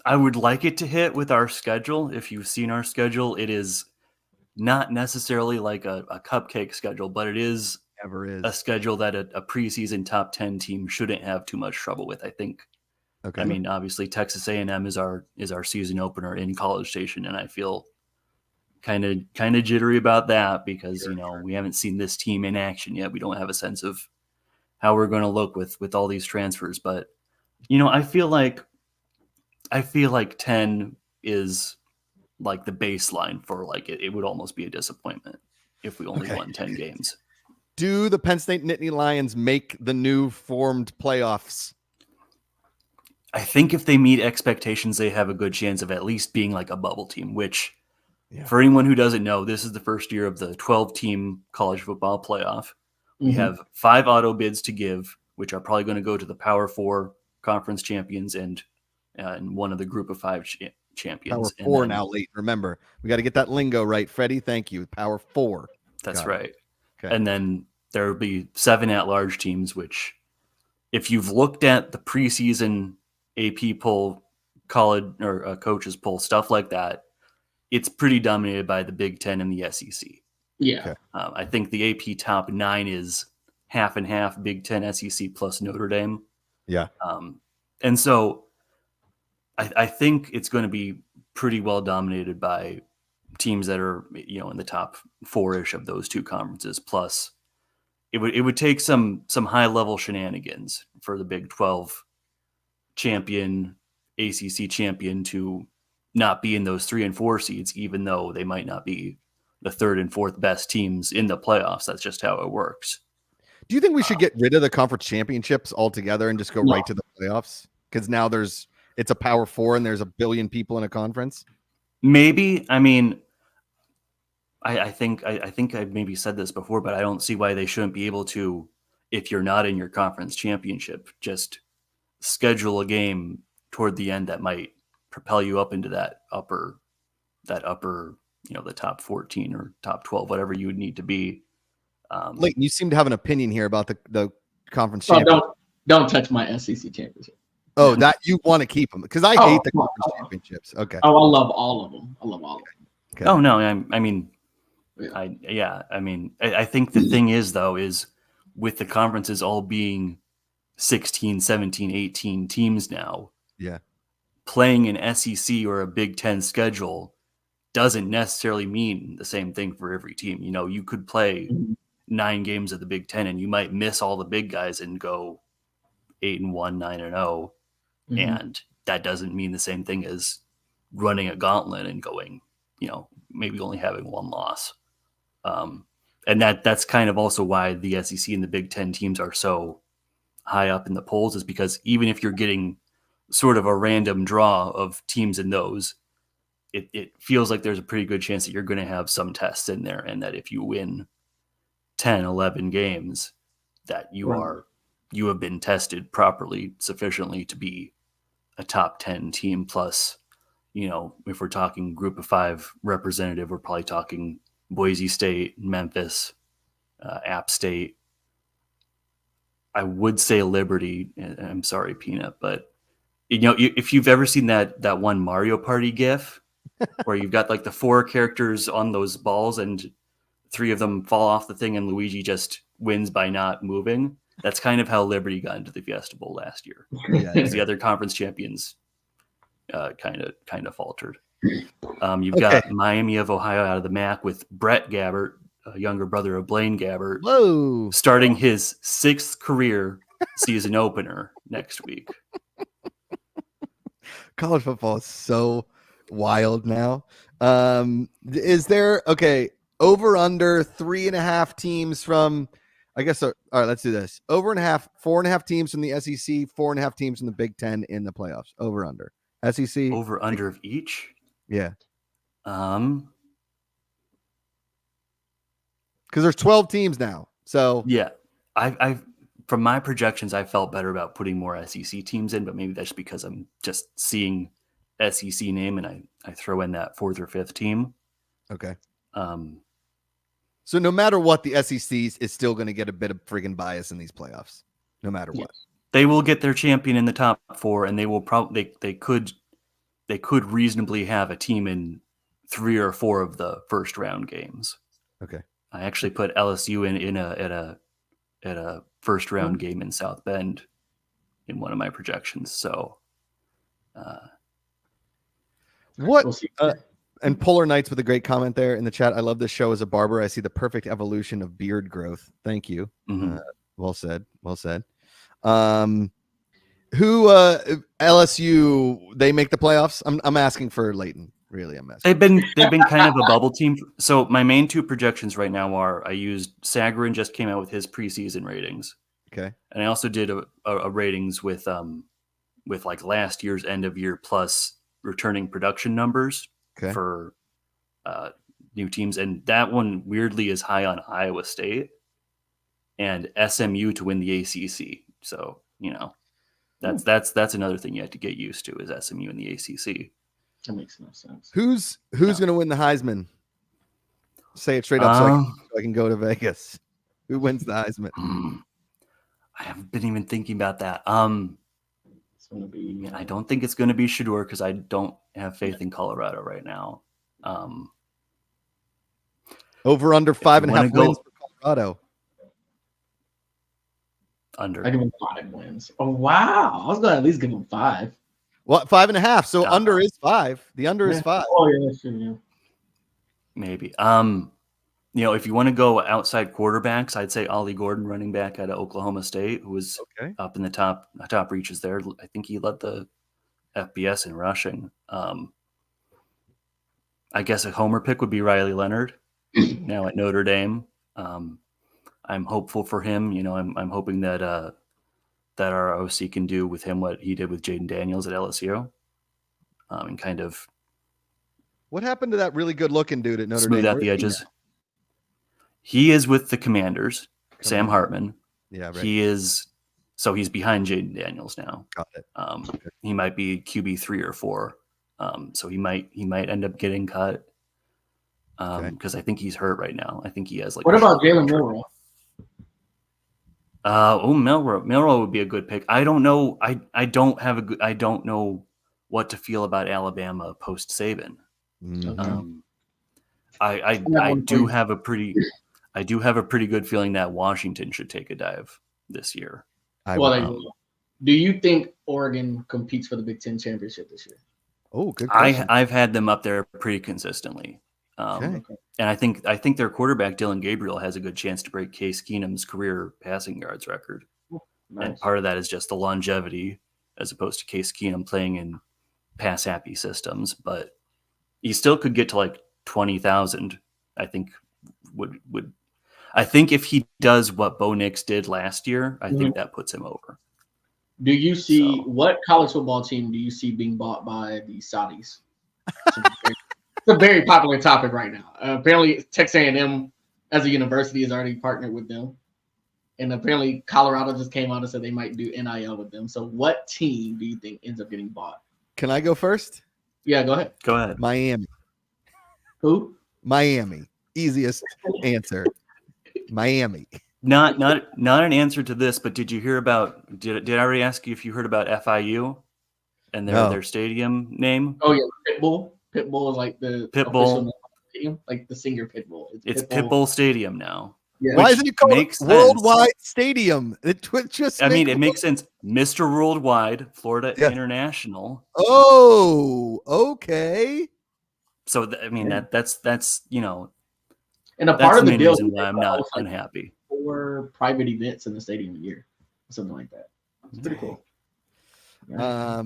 I would like it to hit with our schedule. If you've seen our schedule, it is not necessarily like a cupcake schedule, but it is a schedule that a preseason top 10 team shouldn't have too much trouble with, I think. Okay. I mean, obviously Texas A&M is our season opener in College Station, and I feel kind of jittery about that because we haven't seen this team in action yet. We don't have a sense of how we're going to look with all these transfers, but I feel like 10 is like the baseline for like it would almost be a disappointment if we only won 10 games. Do the Penn State Nittany Lions make the new formed playoffs? I think if they meet expectations, they have a good chance of at least being like a bubble team, which for anyone who doesn't know, this is the first year of the 12-team college football playoff. We have 5 auto bids to give, which are probably going to go to the Power 4 conference champions and one of the Group of 5 champions. Power 4 now, late. Remember, we got to get that lingo right. Freddie, thank you. Power 4. That's right. Okay. And then there will be 7 at-large teams, which if you've looked at the preseason AP poll, college or coaches poll, stuff like that, it's pretty dominated by the Big Ten and the SEC. Yeah. Okay. I think the AP top 9 is half and half Big Ten, SEC plus Notre Dame. Yeah. And so I think it's going to be pretty well dominated by teams that are, in the top 4-ish of those two conferences. Plus it would take some high level shenanigans for the Big 12 champion, ACC champion to not be in those 3 and 4 seeds, even though they might not be the 3rd and 4th best teams in the playoffs. That's just how it works. Do you think we should get rid of the conference championships altogether and just go right to the playoffs? Because now it's a Power 4 and there's a billion people in a conference. Maybe. I mean, I think I maybe said this before, but I don't see why they shouldn't be able to, if you're not in your conference championship, just schedule a game toward the end that might propel you up into that upper, the top 14 or top 12, whatever you would need to be. Leighton, you seem to have an opinion here about the conference championship. Don't touch my SEC championship. Oh, that you want to keep them because I hate the conference championships. Okay. Oh, I love all of them. Okay. Oh no, I mean, I think the thing is though, is with the conferences all being 16, 17, 18 teams now. Yeah. Playing an SEC or a Big Ten schedule doesn't necessarily mean the same thing for every team. You could play 9 games of the Big Ten and you might miss all the big guys and go 8-1, 9-0. And that doesn't mean the same thing as running a gauntlet and going, maybe only having one loss. And that's kind of also why the SEC and the Big Ten teams are so high up in the polls, is because even if you're getting sort of a random draw of teams in those, it feels like there's a pretty good chance that you're going to have some tests in there, and that if you win 10, 11 games, that you have been tested properly, sufficiently to be a top 10 team. Plus, if we're talking group of 5 representative, we're probably talking Boise State, Memphis, App State. I would say Liberty. I'm sorry, Peanut, but if you've ever seen that one Mario Party GIF where you've got like the 4 characters on those balls and 3 of them fall off the thing and Luigi just wins by not moving, that's kind of how Liberty got into the Fiesta Bowl last year. Because the other conference champions kind of faltered. You've got Miami of Ohio out of the MAC with Brett Gabbert, a younger brother of Blaine Gabbert, starting his 6th career season opener next week. College football is so wild now. Is there over under 3.5 teams from, I guess all right, let's do this. 4.5 teams from the SEC, 4.5 teams from the Big Ten in the playoffs. Over under. SEC over under of each. Yeah. Because there's 12 teams now. So yeah, I've from my projections, I felt better about putting more SEC teams in, but maybe that's because I'm just seeing SEC name and I throw in that 4th or 5th team. Okay. So no matter what, the SEC is still going to get a bit of friggin' bias in these playoffs, no matter what. They will get their champion in the top 4, and they will probably they could reasonably have a team in 3 or 4 of the first round games. Okay. I actually put LSU at a first round game in South Bend in one of my projections. So, and Polar Knights with a great comment there in the chat. I love this show as a barber. I see the perfect evolution of beard growth. Thank you. Mm-hmm. Well said. Well said. LSU, they make the playoffs? I'm asking for Leighton. Really, I'm asking. They've been kind of a bubble team. So my main 2 projections right now are, I used Sagarin just came out with his preseason ratings. Okay. And I also did a ratings with like last year's end of year plus returning production numbers for new teams. And that one weirdly is high on Iowa State and SMU to win the ACC. So, that's another thing you have to get used to is SMU in the ACC. That makes no sense. Who's going to win the Heisman? Say it straight up so I can go to Vegas. Who wins the Heisman? I haven't been even thinking about that. It's going to be. I don't think it's going to be Shedeur because I don't have faith in Colorado right now. Over under 5.5 wins for Colorado. Under. I give him 5 wins. Oh wow! I was going to at least give him 5. What 5.5? So under is 5. The under is 5. Oh yeah, that's true. Yeah. Maybe. If you want to go outside quarterbacks, I'd say Ollie Gordon, running back out of Oklahoma State, who was up in the top reaches there. I think he led the FBS in rushing. I guess a homer pick would be Riley Leonard, now at Notre Dame. I'm hopeful for him. I'm hoping that our OC can do with him what he did with Jaden Daniels at LSU, and kind of. What happened to that really good-looking dude at Notre Dame? Smooth out the edges. He is with the Commanders, Sam Hartman. Yeah, right. He's behind Jaden Daniels now. Got it. He might be QB 3 or 4. So he might end up getting cut. Because I think he's hurt right now. I think he has like. What about Jalen Milroe? Milroe would be a good pick. I don't know. I don't know what to feel about Alabama post Saban. Mm-hmm. I do have a pretty good feeling that Washington should take a dive this year. Do you think Oregon competes for the Big Ten championship this year? Oh, good question. I've had them up there pretty consistently. And I think their quarterback Dylan Gabriel has a good chance to break Case Keenum's career passing yards record. Nice. And part of that is just the longevity as opposed to Case Keenum playing in pass happy systems, but he still could get to like 20,000, I think would. I think if he does what Bo Nix did last year, I think that puts him over. Do you see what college football team do you see being bought by the Saudis? It's a very popular topic right now. Apparently, Texas A&M as a university is already partnered with them, and apparently Colorado just came out and said they might do NIL with them. So, what team do you think ends up getting bought? Can I go first? Yeah, go ahead. Go ahead. Miami. Who? Miami. Easiest answer. Miami. Not an answer to this, but did you hear about? Did I already ask you if you heard about FIU and their stadium name? Oh yeah, Pitbull. Pitbull is like the Pitbull team, like the singer Pitbull. It's Pitbull Stadium now. Yeah. Why isn't it called Worldwide sense. Stadium? It just. It makes sense. Mr. Worldwide, Florida International. Oh, okay. So that's And a that's part of the main deal reason why I'm not unhappy. 4 private events in the stadium a year, something like that. It's pretty cool. Yeah.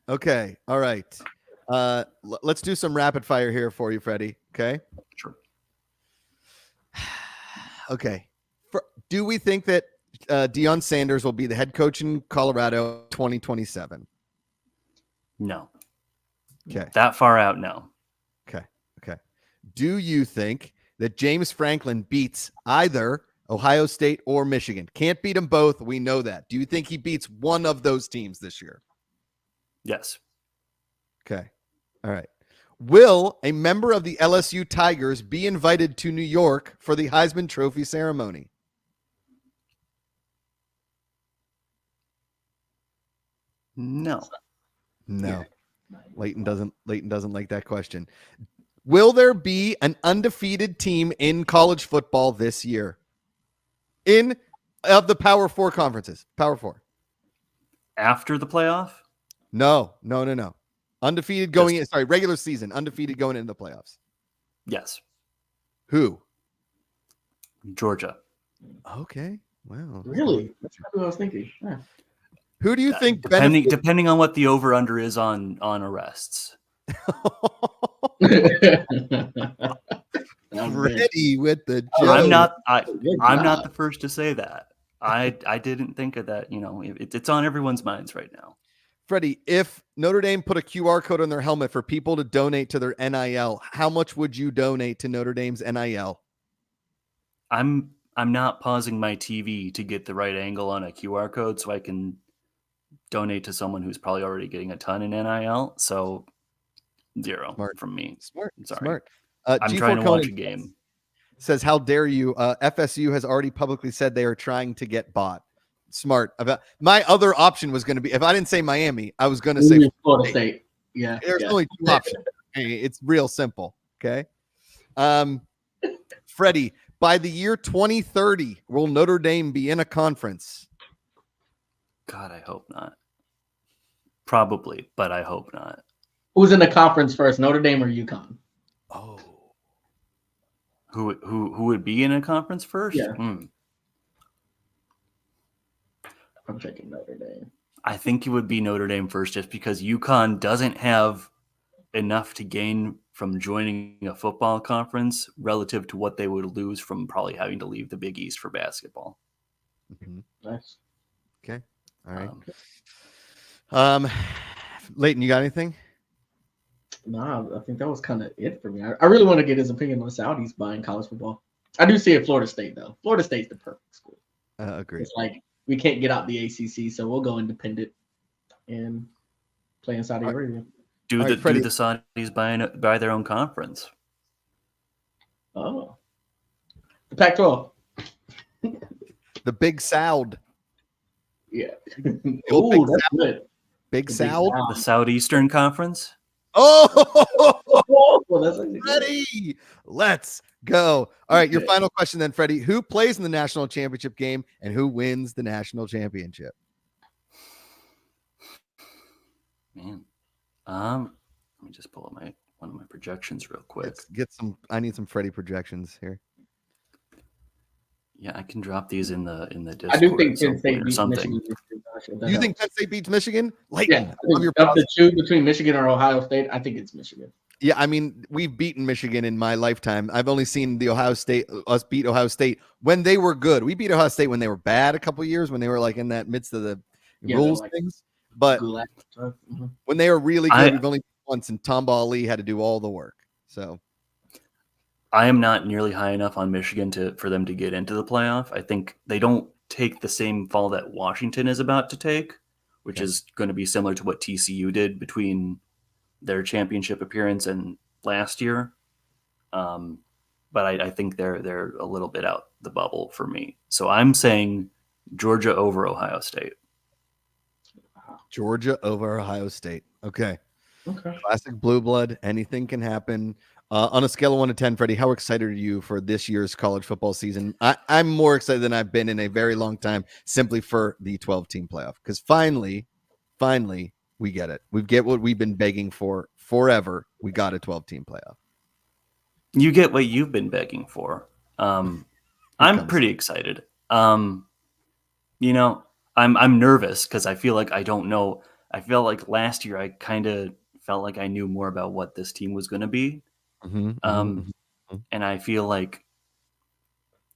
Okay. All right. Let's do some rapid fire here for you, Freddie. Okay. Sure. Okay. Do we think that Deion Sanders will be the head coach in Colorado 2027? No. Okay. That far out, no. Okay. Do you think that James Franklin beats either Ohio State or Michigan? Can't beat them both. We know that. Do you think he beats one of those teams this year? Yes. Okay. All right. Will a member of the LSU Tigers be invited to New York for the Heisman Trophy ceremony? No. Leighton doesn't like that question. Will there be an undefeated team in college football this year? Of the Power 4 conferences. Power 4. After the playoff? No. Undefeated going in, regular season, undefeated going into the playoffs. Yes. Who? Georgia. Okay. Wow. Really? That's what I was thinking. Yeah. Who do you think depending on what the over under is on arrests? Ready with the joke. I'm not the first to say that. I didn't think of that. It's on everyone's minds right now. Freddie, if Notre Dame put a QR code on their helmet for people to donate to their NIL, how much would you donate to Notre Dame's NIL? I'm not pausing my TV to get the right angle on a QR code so I can donate to someone who's probably already getting a ton in NIL. So 0 from me. Smart. Sorry. Smart. I'm trying to watch a game. Says, how dare you? FSU has already publicly said they are trying to get bought. Smart. My other option was going to be, if I didn't say Miami, I was going to say Florida State. Yeah. There's only 2 options. Hey, it's real simple. Okay. Freddie, by the year 2030, will Notre Dame be in a conference? God, I hope not. Probably, but I hope not. Who's in the conference first, Notre Dame or UConn? Oh. Who would be in a conference first? Yeah. I'm checking Notre Dame. I think it would be Notre Dame first, just because UConn doesn't have enough to gain from joining a football conference relative to what they would lose from probably having to leave the Big East for basketball. Nice. Okay. All right. Leighton, you got anything? No, I think that was kind of it for me. I really want to get his opinion on Saudis buying college football. I do see it Florida State, though. Florida State's the perfect school. Agreed. It's like we can't get out the ACC, so we'll go independent and play in Saudi Arabia. Do the Saudis buy their own conference? Oh. The Pac-12. The Big Saud. Yeah. Oh, that's good. Big Saud. The Southeastern Conference? Oh, well, that's Freddie. Let's go. All right, your final question then, Freddie. Who plays in the national championship game and who wins the national championship? Man. Let me just pull up one of my projections real quick. I need some Freddie projections here. Yeah, I can drop these in the Discord. I do think Penn State beats something. Michigan. You think Penn State beats Michigan? Leighton, Yeah, of the two between Michigan or Ohio State, I think it's Michigan. Yeah, I mean, we've beaten Michigan in my lifetime. I've only seen us beat Ohio State when they were good. We beat Ohio State when they were bad a couple years, when they were like in that midst of the rules like things. But when they were really good, we've only beat once, and Tamba Ali had to do all the work. So I am not nearly high enough on Michigan for them to get into the playoff. I think they don't take the same fall that Washington is about to take, which is going to be similar to what TCU did between their championship appearance and last year. But I think they're a little bit out the bubble for me. So I'm saying Georgia over Ohio State. Georgia over Ohio State. Okay. Classic blue blood. Anything can happen. On a scale of 1 to 10, Freddie, how excited are you for this year's college football season? I'm more excited than I've been in a very long time, simply for the 12-team playoff. Because finally, we get it. We get what we've been begging for forever. We got a 12-team playoff. You get what you've been begging for. I'm pretty excited. I'm nervous because I feel like I don't know. I feel like last year I kind of felt like I knew more about what this team was going to be. And I feel like,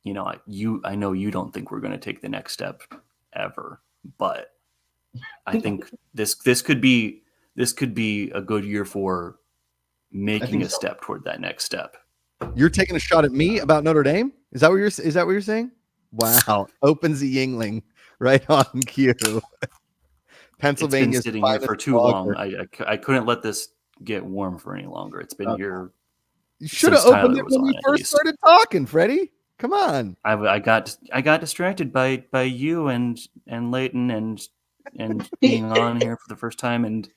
I know you don't think we're going to take the next step ever, but I think this could be a good year for making a step toward that next step. You're taking a shot at me about Notre Dame? Is that what you're saying? Wow. Opens the Yingling right on cue. Pennsylvania's it's been sitting here for too long. I couldn't let this get warm for any longer. It's been here. You should have opened it when we first started talking, Freddie. Come on. I got distracted by you and Leighton and being on here for the first time and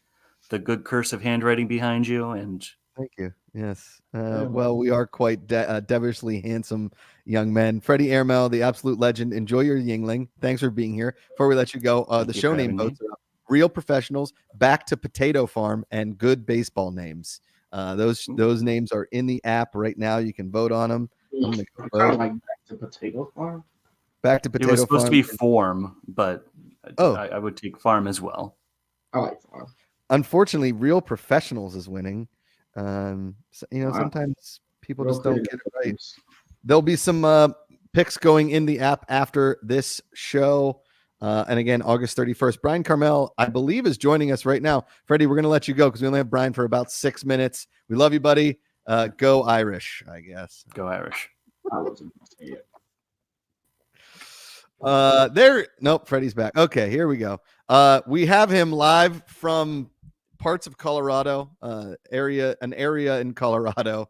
the good cursive handwriting behind you. And thank you. Yes. Well, we are quite devilishly handsome young men. Freddie Carmel, the absolute legend. Enjoy your Yingling. Thanks for being here. Before we let you go, the show name votes are up. Real Professionals, Back to Potato Farm, and Good Baseball Names. Those names are in the app right now. You can vote on them. I'm gonna go vote. Like Back to Potato Farm. Back to Potato Farm. It was supposed to be Form, but I would take Farm as well. I like Farm. Unfortunately, Real Professionals is winning. Sometimes people just don't get it right. There'll be some picks going in the app after this show. And again, August 31st, Bryan Carmel, I believe, is joining us right now. Freddie, we're going to let you go because we only have Bryan for about 6 minutes. We love you, buddy. Go Irish, I guess. Go Irish. Nope, Freddie's back. Okay, here we go. We have him live from parts of Colorado, an area in Colorado,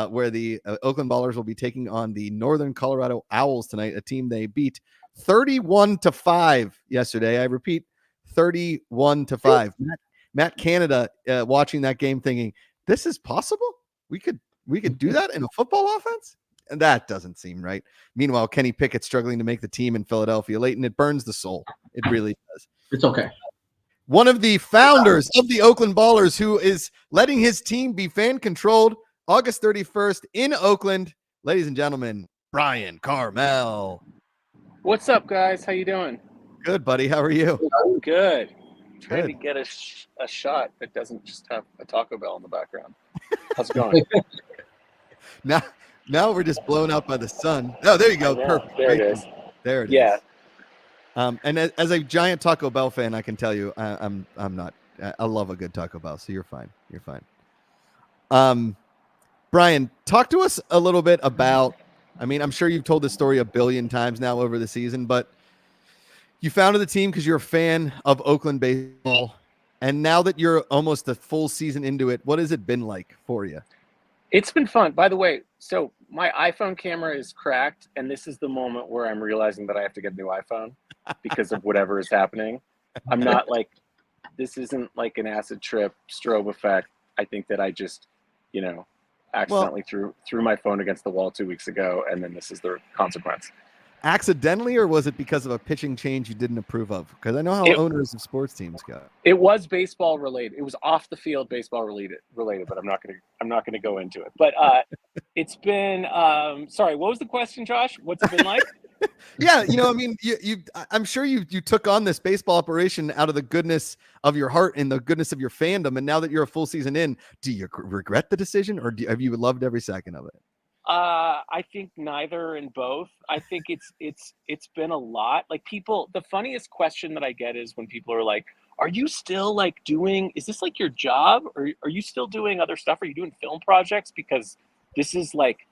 where the Oakland Ballers will be taking on the Northern Colorado Owls tonight, a team they beat 31-5 yesterday. I repeat, 31-5. Matt Canada watching that game thinking, this is possible? We could do that in a football offense? And that doesn't seem right. Meanwhile, Kenny Pickett struggling to make the team in Philadelphia. Leighton, it burns the soul. It really does. It's okay. One of the founders of the Oakland Ballers, who is letting his team be fan-controlled, August 31st in Oakland. Ladies and gentlemen, Bryan Carmel. What's up, guys? How you doing? Good, buddy. How are you? Good. Trying to get a shot that doesn't just have a Taco Bell in the background. How's it going? Now we're just blown out by the sun. Oh, there you go. Perfect. There it is. There it is. Yeah. And as a giant Taco Bell fan, I can tell you, I'm not. I love a good Taco Bell, so you're fine. You're fine. Bryan, talk to us a little bit about. I mean, I'm sure you've told this story a billion times now over the season, but you founded the team because you're a fan of Oakland baseball, and now that you're almost a full season into it, what has it been like for you? It's been fun. By the way, so my iPhone camera is cracked, and this is the moment where I'm realizing that I have to get a new iPhone because of whatever is happening. I'm not like, this isn't like an acid trip, strobe effect. I think that I just, accidentally threw my phone against the wall 2 weeks ago, and then this is the consequence. accidentally, or was it because of a pitching change you didn't approve of? Because I know how owners of sports teams go. It was baseball related. It was off the field baseball related, but I'm not gonna go into it. But it's been sorry, what was the question, Josh? What's it been like? Yeah, you know, I mean, I'm sure you took on this baseball operation out of the goodness of your heart and the goodness of your fandom. And now that you're a full season in, do you regret the decision, or have you loved every second of it? I think neither and both. I think it's been a lot. Like people, the funniest question that I get is when people are like, "Are you still like doing? Is this like your job, or are you still doing other stuff? Are you doing film projects? Because this is like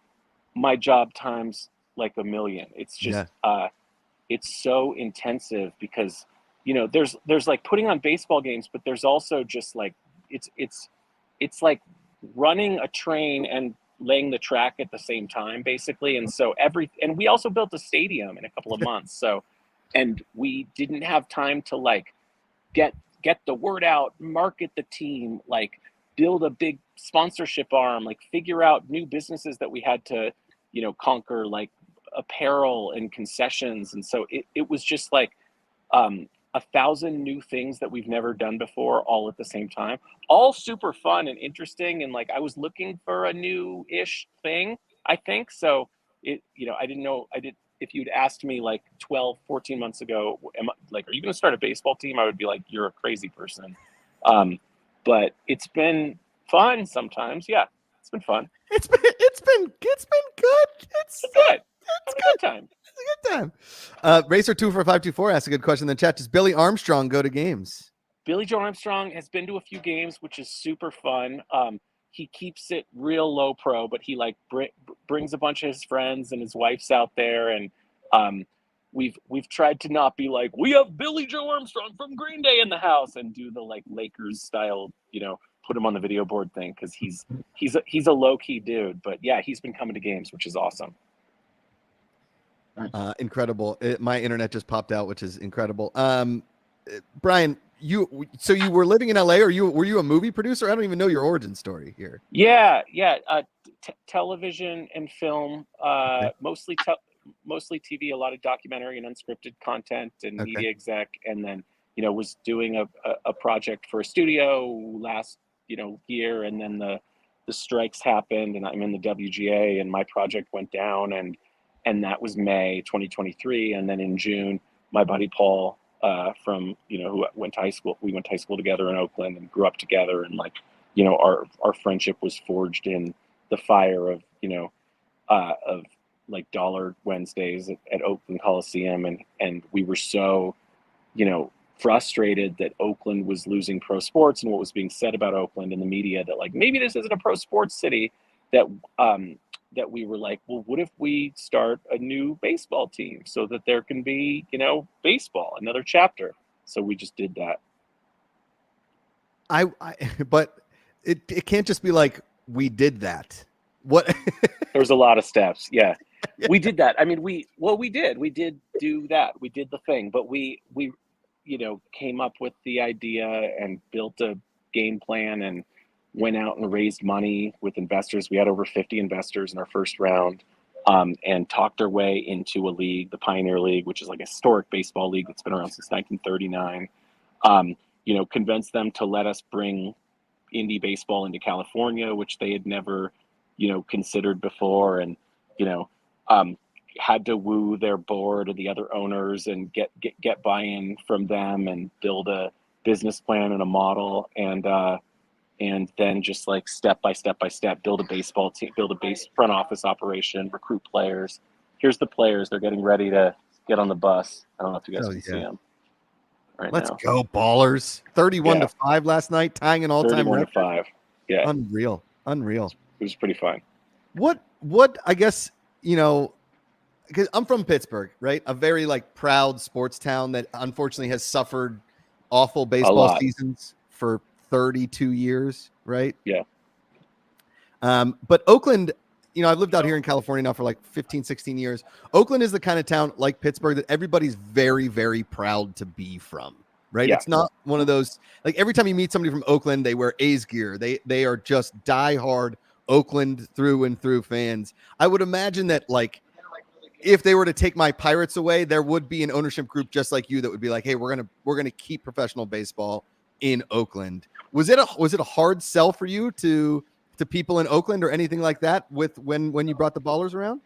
my job times like a million. It's just it's so intensive because there's like putting on baseball games, but there's also just like it's like running a train and laying the track at the same time, basically. And so and we also built a stadium in a couple of months. So, and we didn't have time to like get the word out, market the team, like build a big sponsorship arm, like figure out new businesses that we had to, conquer, like apparel and concessions. And so it was just like 1,000 new things that we've never done before, all at the same time, all super fun and interesting. And like, I was looking for a new-ish thing, I think. So I didn't know, if you'd asked me like 12, 14 months ago, are you going to start a baseball team? I would be like, you're a crazy person. But it's been fun sometimes. Yeah, it's been fun. It's been good. It's good. It's a good time. It's a good time. Racer24524 asked a good question in the chat. Does Billy Armstrong go to games? Billy Joe Armstrong has been to a few games, which is super fun. He keeps it real low pro, but he like brings a bunch of his friends and his wife's out there. And we've tried to not be like, we have Billy Joe Armstrong from Green Day in the house, and do the like Lakers style, put him on the video board thing, because he's a low key dude. But yeah, he's been coming to games, which is awesome. Incredible. My internet just popped out, which is incredible. Bryan, so you were living in LA, or were you a movie producer? I don't even know your origin story here. Yeah. Television and film, mostly TV, a lot of documentary and unscripted content, and media exec. And then, was doing a project for a studio last, year. And then the strikes happened, and I'm in the WGA, and my project went down, and that was May 2023. And then in June, my buddy Paul, from who went to high school, we went to high school together in Oakland and grew up together, and like our friendship was forged in the fire of of like Dollar Wednesdays at Oakland Coliseum, and we were so frustrated that Oakland was losing pro sports, and what was being said about Oakland in the media, that like maybe this isn't a pro sports city, that we were like, well, what if we start a new baseball team so that there can be, baseball, another chapter. So we just did that. But it can't just be like, we did that. What? There was a lot of steps. Yeah. We did that. I mean, we did do that. We did the thing, but we came up with the idea and built a game plan and went out and raised money with investors. We had over 50 investors in our first round, and talked our way into a league, the Pioneer League, which is like a historic baseball league that's been around since 1939. Convinced them to let us bring indie baseball into California, which they had never, considered before. And, had to woo their board and the other owners and get buy-in from them and build a business plan and a model. And then just like step by step, build a baseball team, build a front office operation, recruit players. Here's the players. They're getting ready to get on the bus. I don't know if you guys can see them right Let's now. Go Ballers. 31-5 last night, tying an all-time record. 31-5. Yeah. Unreal. It was pretty fun. What I guess, because I'm from Pittsburgh, right? A very like proud sports town that unfortunately has suffered awful baseball seasons for 32 years, right? Yeah. But Oakland, I've lived out here in California now for like 15, 16 years. Oakland is the kind of town like Pittsburgh that everybody's very, very proud to be from, right? Yeah. It's not one of those, like every time you meet somebody from Oakland, they wear A's gear. They are just diehard Oakland through and through fans. I would imagine that like, if they were to take my Pirates away, there would be an ownership group just like you that would be like, hey, we're gonna keep professional baseball in Oakland. Was it a hard sell for you to people in Oakland or anything like that with when you brought the Ballers around?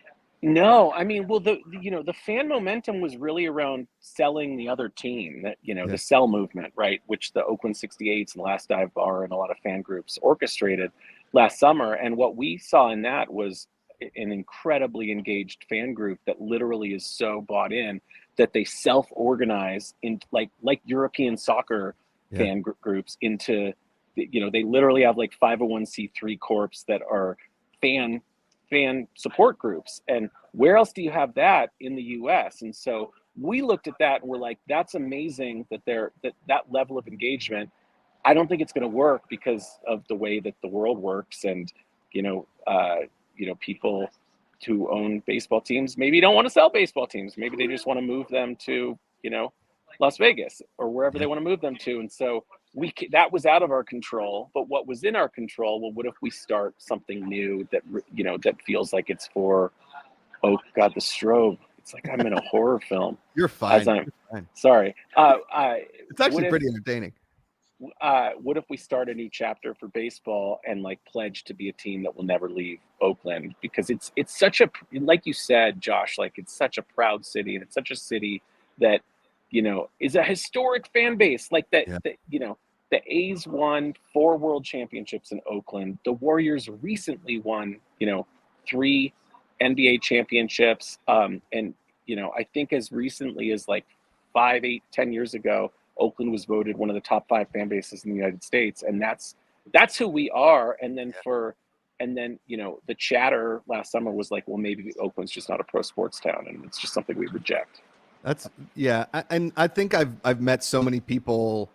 No, I mean, well, the fan momentum was really around selling the other team, that, the sell movement, right? Which the Oakland 68s and Last Dive Bar and a lot of fan groups orchestrated last summer. And what we saw in that was an incredibly engaged fan group that literally is so bought in that they self-organize in like European soccer fan groups into, they literally have like 501c3 corps that are fan support groups. And where else do you have that in the US? And so we looked at that and we're like, that's amazing that that level of engagement. I don't think it's going to work because of the way that the world works. And, people who own baseball teams maybe don't want to sell baseball teams. Maybe they just want to move them to, Las Vegas or wherever they want to move them to. And so that was out of our control. But what was in our control, well, what if we start something new that, that feels like it's for, oh God, the strobe. It's like I'm in a horror film. You're fine. You're fine. Sorry. It's actually pretty entertaining. What if we start a new chapter for baseball and like pledge to be a team that will never leave Oakland? Because it's such a, like you said, Josh, like it's such a proud city, and it's such a city that, is a historic fan base. Like that, the A's won 4 world championships in Oakland. The Warriors recently won, 3 NBA championships. And, I think as recently as like 5, 8, 10 years ago, Oakland was voted one of the top 5 fan bases in the United States. And that's who we are. And then the chatter last summer was like, well, maybe Oakland's just not a pro sports town, and it's just something we reject. And I think I've met so many people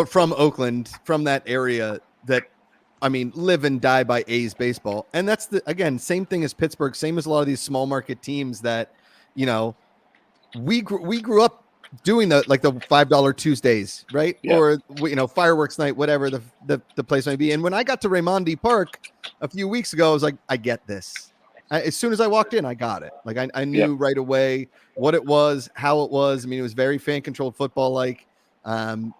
from Oakland, from that area, that live and die by A's baseball. And that's again, same thing as Pittsburgh, same as a lot of these small market teams that, we grew up doing the $5 Tuesdays, right? Yeah. Or, fireworks night, whatever the place might be. And when I got to Raimondi Park a few weeks ago, I was like, I get this. As soon as I walked in, I got it. Like I knew right away what it was, how it was. It was very fan controlled football, like,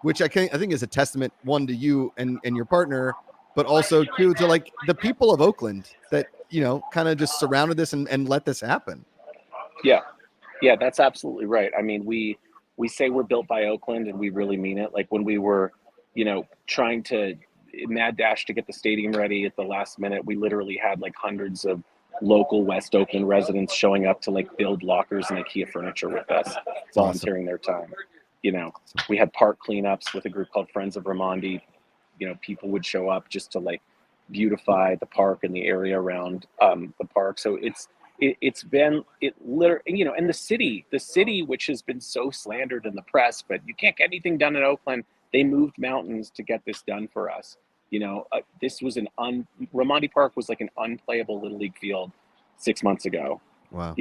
which I think is a testament, one, to you and your partner, but also two, to like the people of Oakland that, kind of just surrounded this and let this happen. Yeah. Yeah, that's absolutely right. We say we're built by Oakland, and we really mean it. Like when we were, trying to mad dash to get the stadium ready at the last minute, we literally had like hundreds of local West Oakland residents showing up to like build lockers and IKEA furniture with us, volunteering their time. We had park cleanups with a group called Friends of Raimondi. People would show up just to like beautify the park and the area around the park. So it's been literally, and the city, which has been so slandered in the press, but you can't get anything done in Oakland. They moved mountains to get this done for us. This was Raimondi Park was like an unplayable little league field 6 months ago. Wow.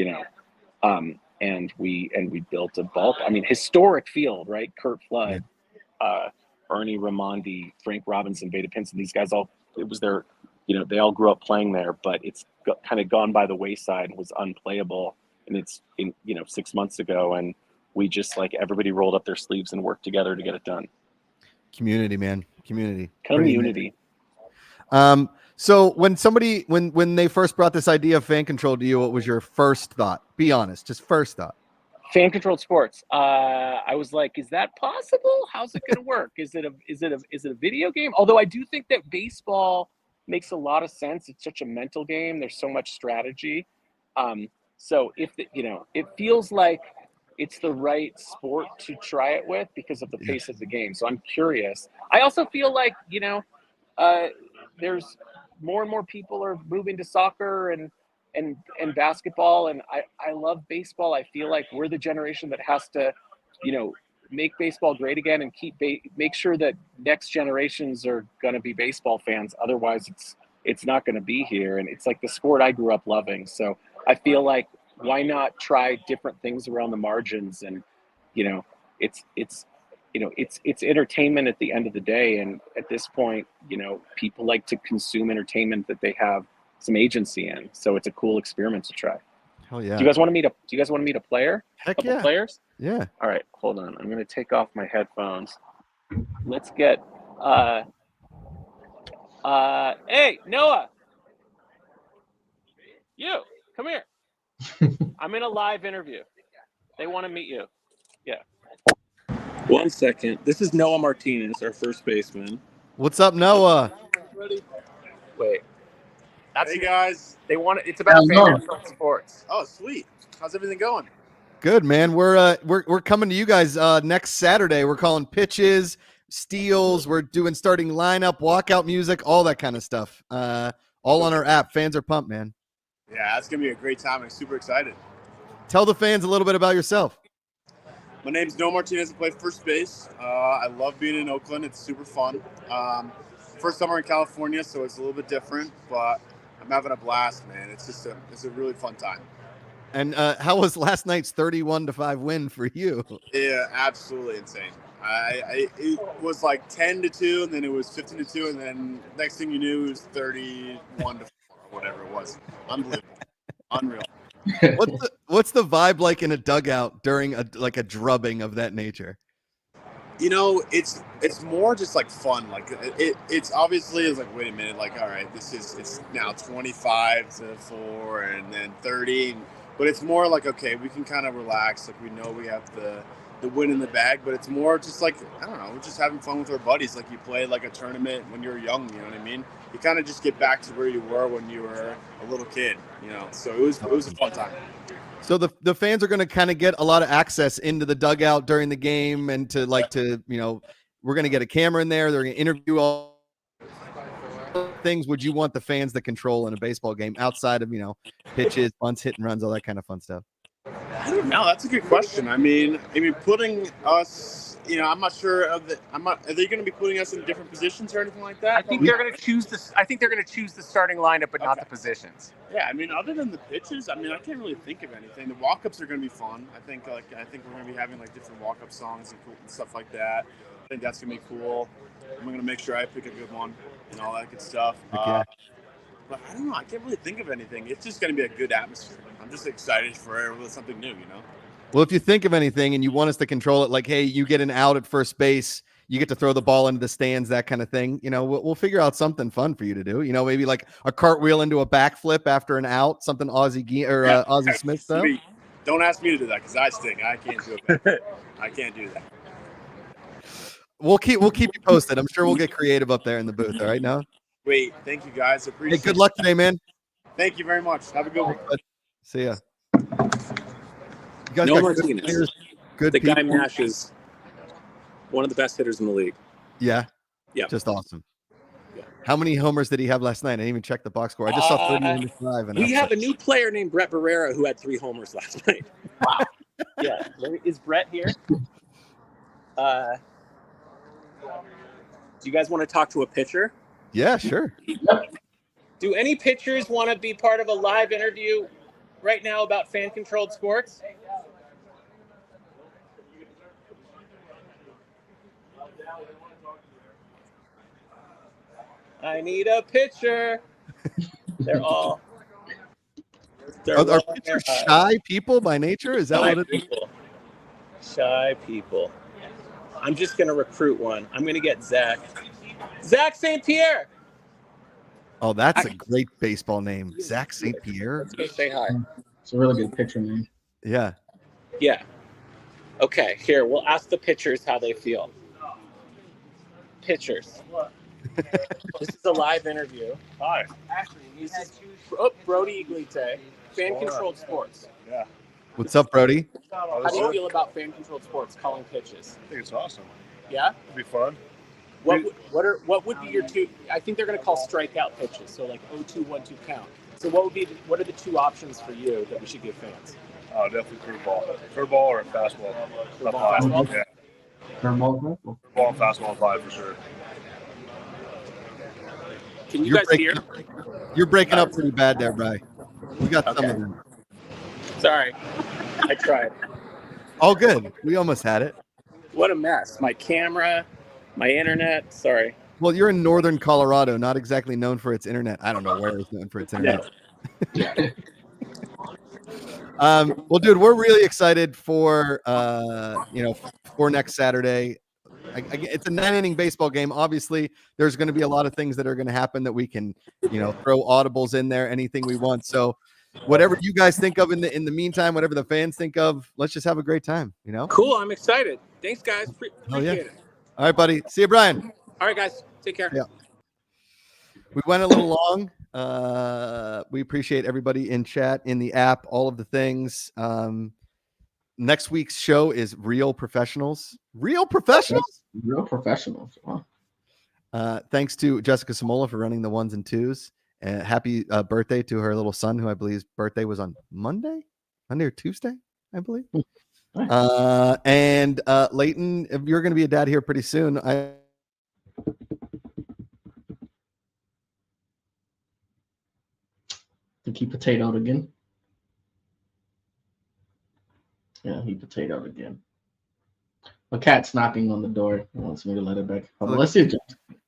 And we built a ball. Historic field, right? Kurt Flood, Ernie Raimondi, Frank Robinson, Vada Pinson. These guys it was their, they all grew up playing there, but it's kind of gone by the wayside and was unplayable. And it's 6 months ago, and we just like everybody rolled up their sleeves and worked together to get it done. Community, man. Community. So when they first brought this idea of fan control to you, what was your first thought? Be honest, just first thought. Fan controlled sports. I was like, is that possible? How's it going to work? Is it a video game? Although I do think that baseball makes a lot of sense. It's such a mental game. There's so much strategy. So it feels like it's the right sport to try it with because of the pace of the game. So I'm curious. I also feel like, there's more and more people are moving to soccer and basketball. And I love baseball. I feel like we're the generation that has to, make baseball great again and make sure that next generations are going to be baseball fans. Otherwise it's not going to be here. And it's like the sport I grew up loving. So I feel like, why not try different things around the margins? And, it's entertainment at the end of the day. And at this point, people like to consume entertainment that they have some agency in. So it's a cool experiment to try. Hell yeah. Do you guys want to meet a player? Heck a couple yeah. players? Yeah. All right, hold on. I'm going to take off my headphones. Let's get, hey, Noah. You. Come here. I'm in a live interview. They want to meet you. Yeah. 1 second. This is Noah Martinez, our first baseman. What's up, Noah? Wait. Hey guys. They want it. It's about fan-controlled sports. Oh, sweet. How's everything going? Good, man. We're coming to you guys next Saturday. We're calling pitches, steals. We're doing starting lineup, walkout music, all that kind of stuff. All on our app. Fans are pumped, man. Yeah, it's gonna be a great time. I'm super excited. Tell the fans a little bit about yourself. My name's Noah Martinez. I play first base. I love being in Oakland. It's super fun. First summer in California, so it's a little bit different, but I'm having a blast, man. It's a really fun time. And how was last night's 31-5 win for you? Yeah, absolutely insane. It was like 10-2, and then it was 15-2, and then next thing you knew, it was 31-4 or whatever it was. Unbelievable, unreal. What's the vibe like in a dugout during a drubbing of that nature? You know, it's more just like fun. Like it's obviously it's like, wait a minute, like, all right, it's now 25-4 and then 30. But it's more like, okay, we can kind of relax. Like, we know we have the win in the bag, but it's more just like, I don't know, we're just having fun with our buddies. Like, you play like a tournament when you're young, you know what I mean? You kind of just get back to where you were when you were a little kid, you know? So it was a fun time. So the fans are going to kind of get a lot of access into the dugout during the game, and we're going to get a camera in there. They're going to interview all things. Would you want the fans to control in a baseball game outside of, pitches, bunts, hit and runs, all that kind of fun stuff? I don't know. That's a good question. I mean, putting us, I'm not sure are they going to be putting us in different positions or anything like that? I think they're going to choose the starting lineup, but not the positions. Yeah, other than the pitches, I can't really think of anything. The walk-ups are going to be fun. I think we're going to be having like different walk-up songs and stuff like that. I think that's going to be cool. I'm going to make sure I pick a good one and all that good stuff. Yeah. But I don't know. I can't really think of anything. It's just going to be a good atmosphere. I'm just excited for something new, Well, if you think of anything and you want us to control it, like, hey, you get an out at first base, you get to throw the ball into the stands, that kind of thing, we'll figure out something fun for you to do. Maybe like a cartwheel into a backflip after an out, something Ozzie Smith stuff. Don't ask me to do that because I stink. I can't do it. I can't do that. We'll keep you posted. I'm sure we'll get creative up there in the booth. All right, now. Wait, thank you guys. Appreciate it. Hey, good luck today, man. Thank you very much. Have a good one. See ya. You guys No got Martinez. Good The people. guy mashes. One of the best hitters in the league. Yeah. Yeah. Just awesome. Yeah. How many homers did he have last night? I didn't even check the box score. I just saw 30-5. And We have a new player named Brett Barrera who had 3 homers last night. Wow. Yeah. Is Brett here? Do you guys want to talk to a pitcher? Yeah, sure. Do any pitchers want to be part of a live interview right now about fan-controlled sports? I need a pitcher. Are pitchers shy people by nature? Is that what it is? Shy people. I'm just going to recruit one. I'm going to get Zach. Zach St. Pierre. Oh, that's a great baseball name. Zach St. Pierre. Let's go say hi. It's a really good picture name. Yeah. Yeah. Okay, here, we'll ask the pitchers how they feel. Pitchers. This is a live interview. Hi. Brody Iglite, fan-controlled sports. Yeah. What's up, Brody? How do you feel about fan-controlled sports, calling pitches? I think it's awesome. Yeah? It'll be fun. What would be your two? I think they're going to call strikeout pitches, so like 0-2, 1-2 count. So what are the 2 options for you that we should give fans? Oh, definitely curveball or fastball. Fastball? Yeah. Curveball. Curveball and fastball 5 for sure. Can you guys hear? You're breaking up pretty bad there, Bri. We got some of them. Sorry, I tried. All good. We almost had it. What a mess. My camera, my internet. Sorry. Well, you're in northern Colorado, not exactly known for its internet. I don't know where it's known for its internet. Yeah. Well, dude, we're really excited for for next Saturday. It's a 9-inning baseball game. Obviously, there's going to be a lot of things that are going to happen that we can, throw audibles in there, anything we want. So whatever you guys think of in the meantime, whatever the fans think of, let's just have a great time. You know. Cool. I'm excited. Thanks, guys. Appreciate it. All right, buddy. See you, Brian. All right, guys. Take care. Yeah. We went a little long. We appreciate everybody in chat, in the app, all of the things. Next week's show is Real Professionals. Real Professionals? Real Professionals. Wow. Thanks to Jessica Samola for running the 1s and 2s. Happy birthday to her little son, who I believe's birthday was on Monday or Tuesday, I believe. Nice. And Leighton, if you're going to be a dad here pretty soon, I think he potatoed again. Yeah, he potatoed again. A cat's knocking on the door. He wants me to let it back. Hold on, let's see if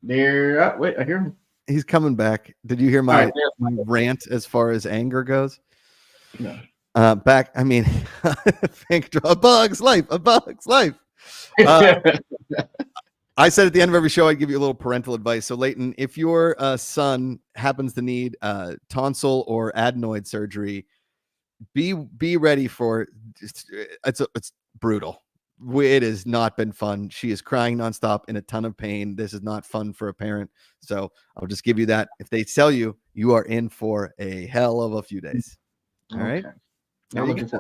there. Wait, I hear him. He's coming back. Did you hear my, All right, my rant as far as anger goes? No. Back. I mean, a bug's life. A bug's life. I said at the end of every show, I'd give you a little parental advice. So, Leighton, if your son happens to need tonsil or adenoid surgery, be ready for it's brutal. It has not been fun. She is crying nonstop in a ton of pain. This is not fun for a parent. So I'll just give you that. If they tell you, you are in for a hell of a few days. All right. There you go.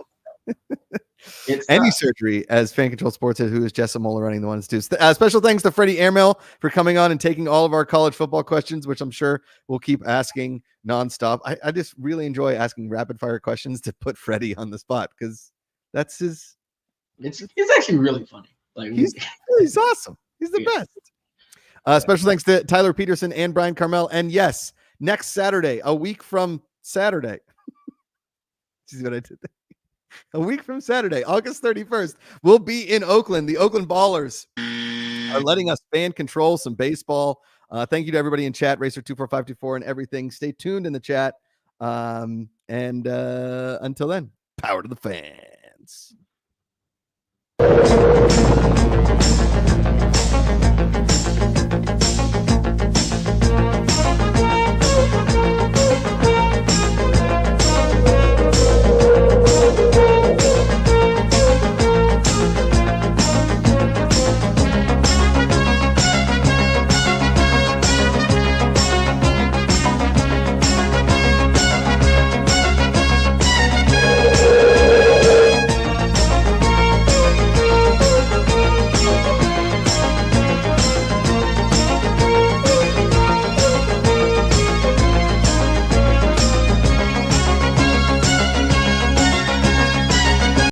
Any surgery, as Fan Control Sports says, who is Jess Mola running the 1s and 2s. Special thanks to Freddie Airmail for coming on and taking all of our college football questions, which I'm sure we'll keep asking nonstop. I just really enjoy asking rapid fire questions to put Freddie on the spot, because that's his. It's actually really funny. Like he's awesome. He's the best. Special thanks to Tyler Petersen and Bryan Carmel. And yes, next Saturday, a week from Saturday. See what I did there? A week from Saturday, August 31st, we'll be in Oakland. The Oakland Ballers are letting us fan control some baseball. Thank you to everybody in chat, Racer24524 and everything. Stay tuned in the chat. And until then, power to the fans.